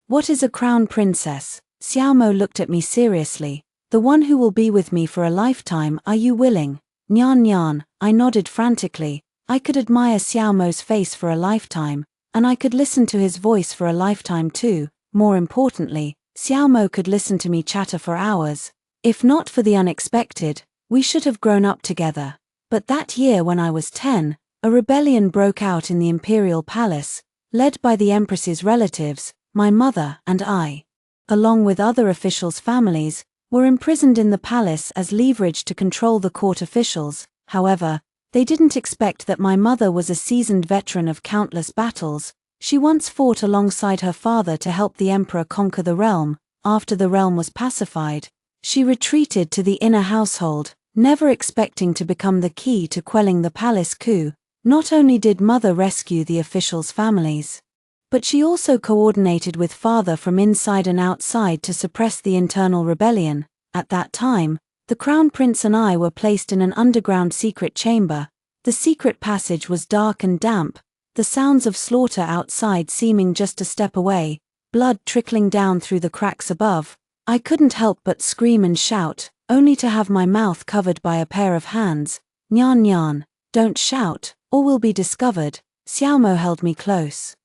Speaker 1: what is a crown princess? Xiao Mo looked at me seriously. The one who will be with me for a lifetime, are you willing? Nyan Nyan, I nodded frantically. I could admire Xiao Mo's face for a lifetime, and I could listen to his voice for a lifetime too. More importantly, Xiao Mo could listen to me chatter for hours. If not for the unexpected, we should have grown up together. But that year when I was 10, a rebellion broke out in the imperial palace, led by the Empress's relatives. My mother and I, along with other officials' families, were imprisoned in the palace as leverage to control the court officials. However, they didn't expect that my mother was a seasoned veteran of countless battles. She once fought alongside her father to help the emperor conquer the realm. After the realm was pacified, she retreated to the inner household, never expecting to become the key to quelling the palace coup. Not only did mother rescue the officials' families, but she also coordinated with father from inside and outside to suppress the internal rebellion. At that time, the Crown Prince and I were placed in an underground secret chamber. The secret passage was dark and damp, the sounds of slaughter outside seeming just a step away, blood trickling down through the cracks above. I couldn't help but scream and shout, only to have my mouth covered by a pair of hands. Nyan Nyan, don't shout, or we'll be discovered. Xiao Mo held me close,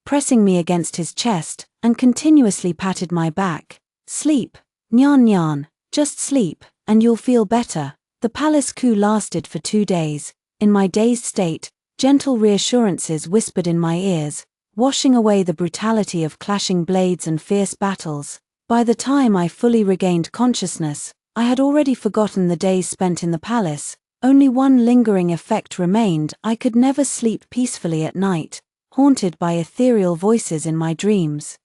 Speaker 1: pressing me against his chest, and continuously patted my back. Sleep, Nyan Nyan, just sleep, and you'll feel better. The palace coup lasted for 2 days. In my dazed state, gentle reassurances whispered in my ears, washing away the brutality of clashing blades and fierce battles. By the time I fully regained consciousness, I had already forgotten the days spent in the palace. Only one lingering effect remained. I could never sleep peacefully at night, haunted by ethereal voices in my dreams.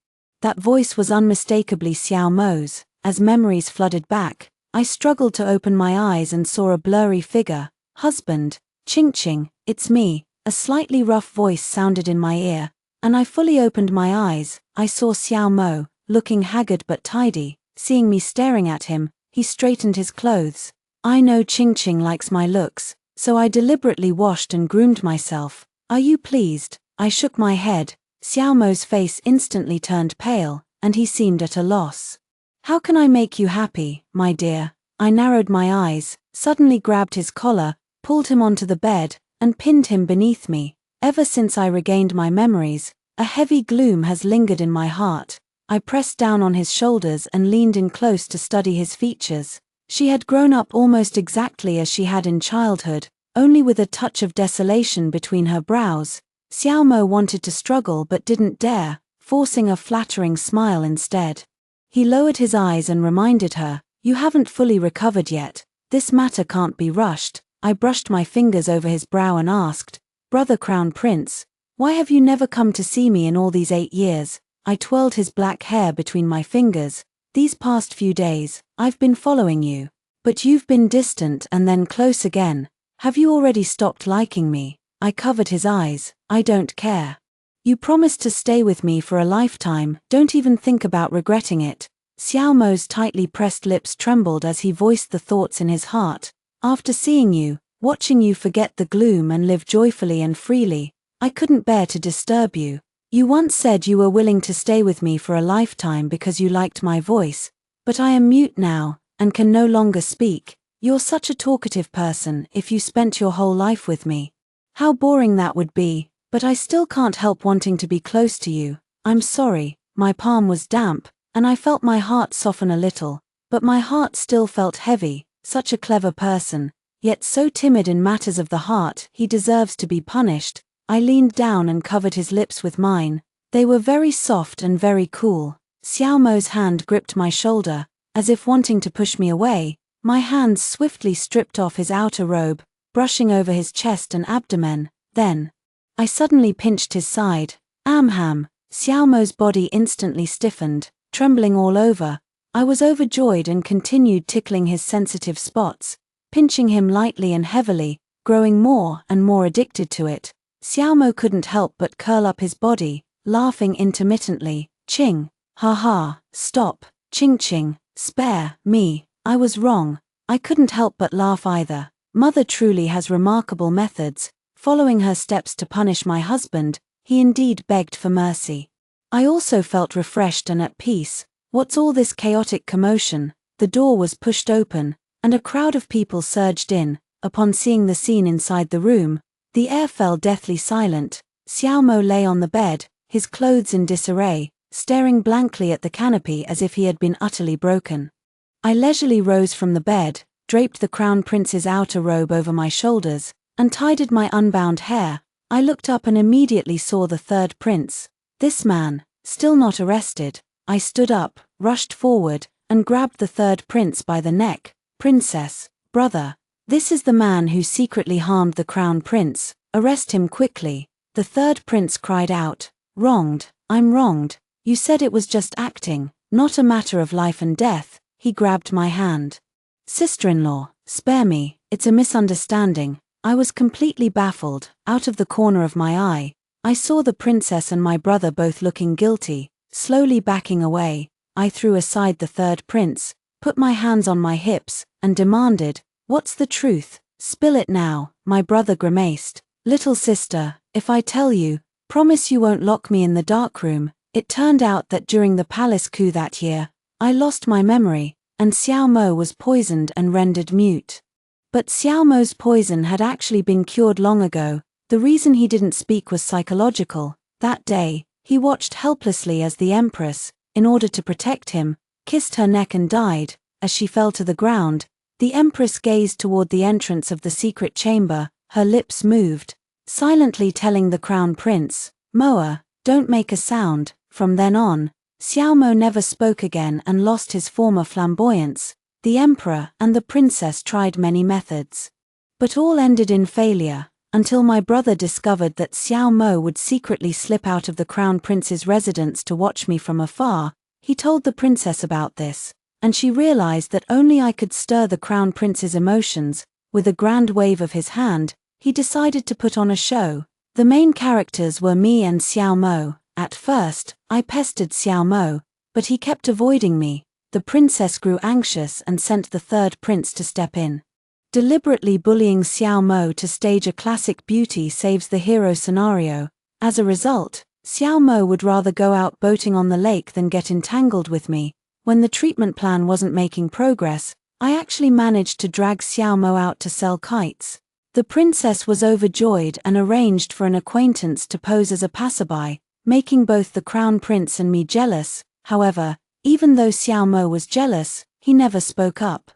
Speaker 1: That voice was unmistakably Xiao Mo's. As memories flooded back, I struggled to open my eyes and saw a blurry figure. Husband, Ching Ching, it's me. A slightly rough voice sounded in my ear, and I fully opened my eyes. I saw Xiao Mo, looking haggard but tidy. Seeing me staring at him, he straightened his clothes. I know Ching Ching likes my looks, so I deliberately washed and groomed myself. Are you pleased? I shook my head. Xiao Mo's face instantly turned pale, and he seemed at a loss. How can I make you happy, my dear? I narrowed my eyes, suddenly grabbed his collar, pulled him onto the bed, and pinned him beneath me. Ever since I regained my memories, a heavy gloom has lingered in my heart. I pressed down on his shoulders and leaned in close to study his features. She had grown up almost exactly as she had in childhood, only with a touch of desolation between her brows. Xiao Mo wanted to struggle but didn't dare, forcing a flattering smile instead. He lowered his eyes and reminded her, "You haven't fully recovered yet. This matter can't be rushed." I brushed my fingers over his brow and asked, "Brother Crown Prince, why have you never come to see me in all these 8 years?" I twirled his black hair between my fingers. "These past few days, I've been following you. But you've been distant and then close again. Have you already stopped liking me?" I covered his eyes. "I don't care. You promised to stay with me for a lifetime, don't even think about regretting it." Xiao Mo's tightly pressed lips trembled as he voiced the thoughts in his heart. "After seeing you, watching you forget the gloom and live joyfully and freely, I couldn't bear to disturb you. You once said you were willing to stay with me for a lifetime because you liked my voice, but I am mute now, and can no longer speak. You're such a talkative person. If you spent your whole life with me, how boring that would be, but I still can't help wanting to be close to you. I'm sorry." My palm was damp, and I felt my heart soften a little, but my heart still felt heavy. Such a clever person, yet so timid in matters of the heart. He deserves to be punished. I leaned down and covered his lips with mine. They were very soft and very cool. Xiao Mo's hand gripped my shoulder, as if wanting to push me away. My hands swiftly stripped off his outer robe, brushing over his chest and abdomen. Then, I suddenly pinched his side. Amham! Xiao Mo's body instantly stiffened, trembling all over. I was overjoyed and continued tickling his sensitive spots, pinching him lightly and heavily, growing more and more addicted to it. Xiao Mo couldn't help but curl up his body, laughing intermittently. "Ching! Ha ha! Stop! Ching ching! Spare me! I was wrong." I couldn't help but laugh either. Mother truly has remarkable methods. Following her steps to punish my husband, he indeed begged for mercy. I also felt refreshed and at peace. What's all this chaotic commotion? The door was pushed open, and a crowd of people surged in. Upon seeing the scene inside the room, the air fell deathly silent. Xiao Mo lay on the bed, his clothes in disarray, staring blankly at the canopy as if he had been utterly broken. I leisurely rose from the bed, draped the crown prince's outer robe over my shoulders, and tidied my unbound hair. I looked up and immediately saw the third prince. This man, still not arrested. I stood up, rushed forward, and grabbed the third prince by the neck. "Princess, brother, this is the man who secretly harmed the crown prince. Arrest him quickly." The third prince cried out, "Wronged, I'm wronged. You said it was just acting, not a matter of life and death." He grabbed my hand. "Sister-in-law, spare me, it's a misunderstanding." I was completely baffled. Out of the corner of my eye, I saw the princess and my brother both looking guilty. Slowly backing away, I threw aside the third prince, put my hands on my hips, and demanded, "What's the truth? Spill it now." My brother grimaced. "Little sister, if I tell you, promise you won't lock me in the dark room." It turned out that during the palace coup that year, I lost my memory, and Xiao Mo was poisoned and rendered mute. But Xiao Mo's poison had actually been cured long ago. The reason he didn't speak was psychological. That day, he watched helplessly as the Empress, in order to protect him, kissed her neck and died. As she fell to the ground, the Empress gazed toward the entrance of the secret chamber. Her lips moved, silently telling the crown prince, "Moa, don't make a sound." From then on, Xiao Mo never spoke again and lost his former flamboyance. The emperor and the princess tried many methods, but all ended in failure, until my brother discovered that Xiao Mo would secretly slip out of the crown prince's residence to watch me from afar. He told the princess about this, and she realized that only I could stir the crown prince's emotions. With a grand wave of his hand, he decided to put on a show. The main characters were me and Xiao Mo. At first, I pestered Xiao Mo, but he kept avoiding me. The princess grew anxious and sent the third prince to step in. deliberately bullying Xiao Mo to stage a classic beauty saves the hero scenario. As a result, Xiao Mo would rather go out boating on the lake than get entangled with me. When the treatment plan wasn't making progress, I actually managed to drag Xiao Mo out to sell kites. The princess was overjoyed and arranged for an acquaintance to pose as a passerby, making both the crown prince and me jealous. However, even though Xiao Mo was jealous, he never spoke up.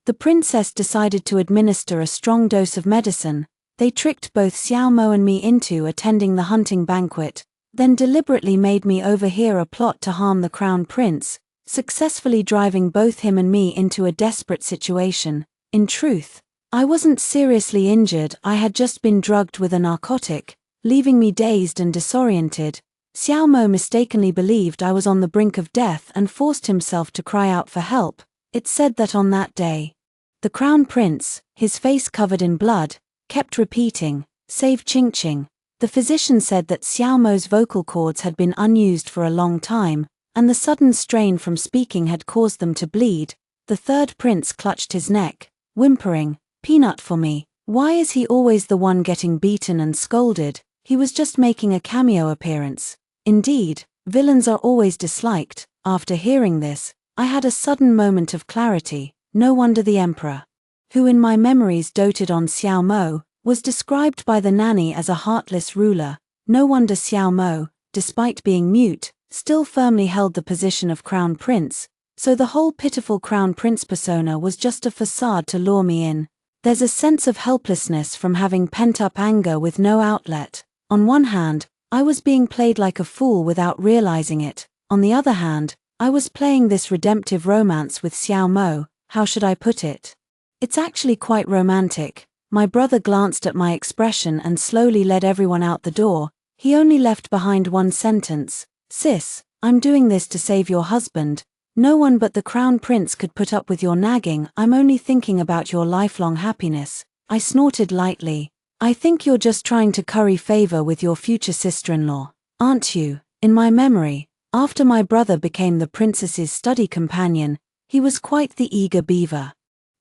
Speaker 1: The princess decided to administer a strong dose of medicine. They tricked both Xiao Mo and me into attending the hunting banquet, then deliberately made me overhear a plot to harm the crown prince, successfully driving both him and me into a desperate situation. In truth, I wasn't seriously injured, I had just been drugged with a narcotic, leaving me dazed and disoriented. Xiao Mo mistakenly believed I was on the brink of death and forced himself to cry out for help. It's said that on that day, the crown prince, his face covered in blood, kept repeating, "Save Ching Ching." The physician said that Xiao Mo's vocal cords had been unused for a long time, and the sudden strain from speaking had caused them to bleed. The third prince clutched his neck, whimpering, "Peanut for me. Why is he always the one getting beaten and scolded? He was just making a cameo appearance." Indeed, villains are always disliked. After hearing this, I had a sudden moment of clarity. No wonder the emperor, who in my memories doted on Xiao Mo, was described by the nanny as a heartless ruler. No wonder Xiao Mo, despite being mute, still firmly held the position of crown prince, so the whole pitiful crown prince persona was just a facade to lure me in. There's a sense of helplessness from having pent-up anger with no outlet. On one hand, I was being played like a fool without realizing it. On the other hand, I was playing this redemptive romance with Xiao Mo. How should I put it? It's actually quite romantic. My brother glanced at my expression and slowly led everyone out the door. He only left behind one sentence: "Sis, I'm doing this to save your husband. No one but the crown prince could put up with your nagging. I'm only thinking about your lifelong happiness." I snorted lightly. "I think you're just trying to curry favor with your future sister-in-law, aren't you?" In my memory, after my brother became the princess's study companion, he was quite the eager beaver.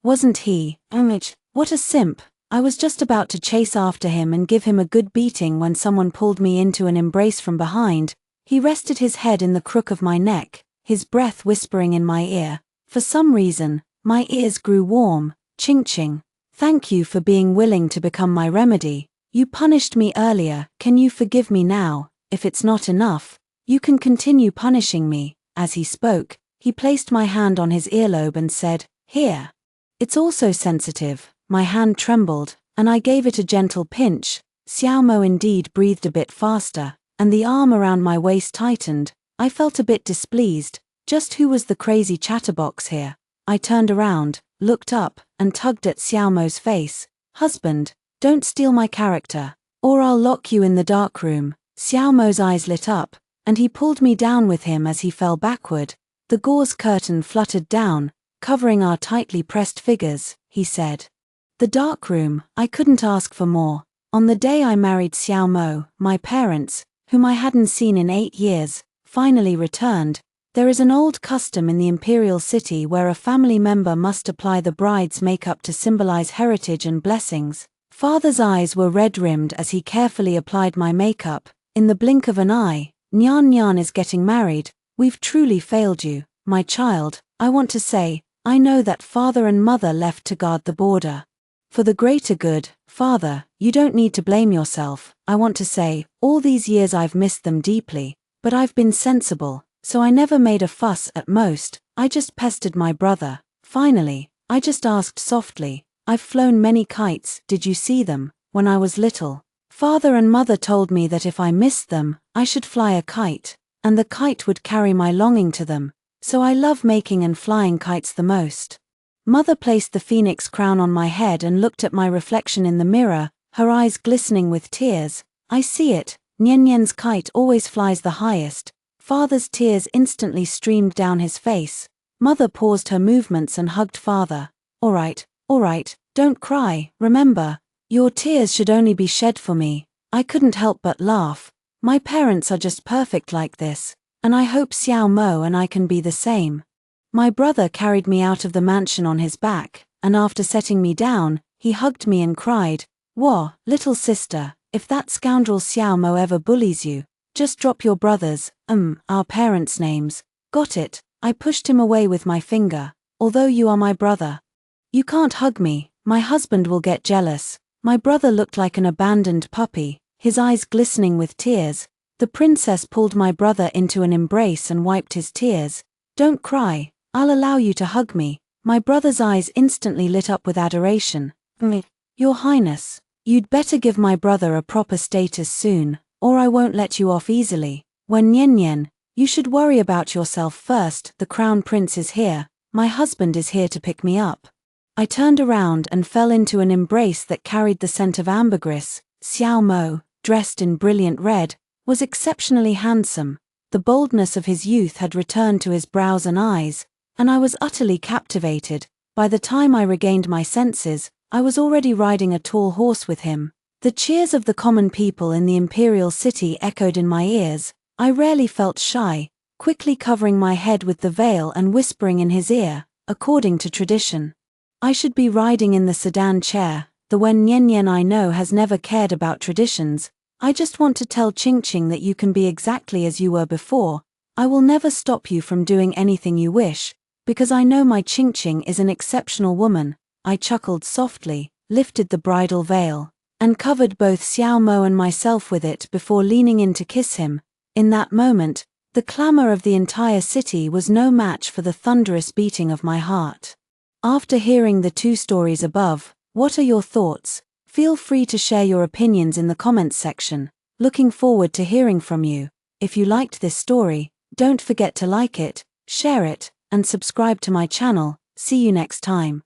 Speaker 1: Wasn't he? What a simp. I was just about to chase after him and give him a good beating when someone pulled me into an embrace from behind. He rested his head in the crook of my neck, his breath whispering in my ear. For some reason, my ears grew warm. "Ching Ching. Thank you for being willing to become my remedy. You punished me earlier, can you forgive me now? If it's not enough, you can continue punishing me." As he spoke, he placed my hand on his earlobe and said, "Here." It's also sensitive. My hand trembled, and I gave it a gentle pinch. Xiao Mo indeed breathed a bit faster, and the arm around my waist tightened. I felt a bit displeased. Just who was the crazy chatterbox here? I turned around, looked up, and tugged at Xiao Mo's face. "Husband, don't steal my character, or I'll lock you in the dark room." Xiao Mo's eyes lit up, and he pulled me down with him as he fell backward. The gauze curtain fluttered down, covering our tightly pressed figures. He said, "The dark room." I couldn't ask for more. On the day I married Xiao Mo, my parents, whom I hadn't seen in 8 years, finally returned. There is an old custom in the imperial city where a family member must apply the bride's makeup to symbolize heritage and blessings. Father's eyes were red-rimmed as he carefully applied my makeup. In the blink of an eye, "Nyan Nyan is getting married. We've truly failed you, my child. I want to say, I know that father and mother left to guard the border for the greater good. Father, you don't need to blame yourself. I want to say, all these years I've missed them deeply, but I've been sensible, so I never made a fuss. At most, I just pestered my brother. Finally, I just asked softly, I've flown many kites. Did you see them when I was little? Father and mother told me that if I missed them, I should fly a kite, and the kite would carry my longing to them. So I love making and flying kites the most." Mother placed the phoenix crown on my head and looked at my reflection in the mirror, her eyes glistening with tears. "I see it. Nyen Nyen's kite always flies the highest." Father's tears instantly streamed down his face. Mother paused her movements and hugged father. All right, don't cry. Remember, your tears should only be shed for me." I couldn't help but laugh. My parents are just perfect like this, and I hope Xiao Mo and I can be the same. My brother carried me out of the mansion on his back, and after setting me down, he hugged me and cried, "Wah, little sister, if that scoundrel Xiao Mo ever bullies you, just drop your brothers', our parents' names. Got it?" I pushed him away with my finger. "Although you are my brother. You can't hug me, my husband will get jealous." My brother looked like an abandoned puppy, his eyes glistening with tears. The princess pulled my brother into an embrace and wiped his tears. "Don't cry, I'll allow you to hug me." My brother's eyes instantly lit up with adoration. "Your Highness, you'd better give my brother a proper status soon, or I won't let you off easily." "When Nyen, you should worry about yourself first. The crown prince is here, my husband is here to pick me up." I turned around and fell into an embrace that carried the scent of ambergris. Xiao Mo, dressed in brilliant red, was exceptionally handsome. The boldness of his youth had returned to his brows and eyes, and I was utterly captivated. By the time I regained my senses, I was already riding a tall horse with him. The cheers of the common people in the imperial city echoed in my ears. I rarely felt shy, quickly covering my head with the veil and whispering in his ear, according to tradition, I should be riding in the sedan chair. The Wen Nyen I know has never cared about traditions. I just want to tell Ching Ching that you can be exactly as you were before. I will never stop you from doing anything you wish, because I know my Ching Ching is an exceptional woman. I chuckled softly, lifted the bridal veil, and covered both Xiao Mo and myself with it before leaning in to kiss him. In that moment, the clamor of the entire city was no match for the thunderous beating of my heart. After hearing the two stories above, what are your thoughts? Feel free to share your opinions in the comments section. Looking forward to hearing from you. If you liked this story, don't forget to like it, share it, and subscribe to my channel. See you next time.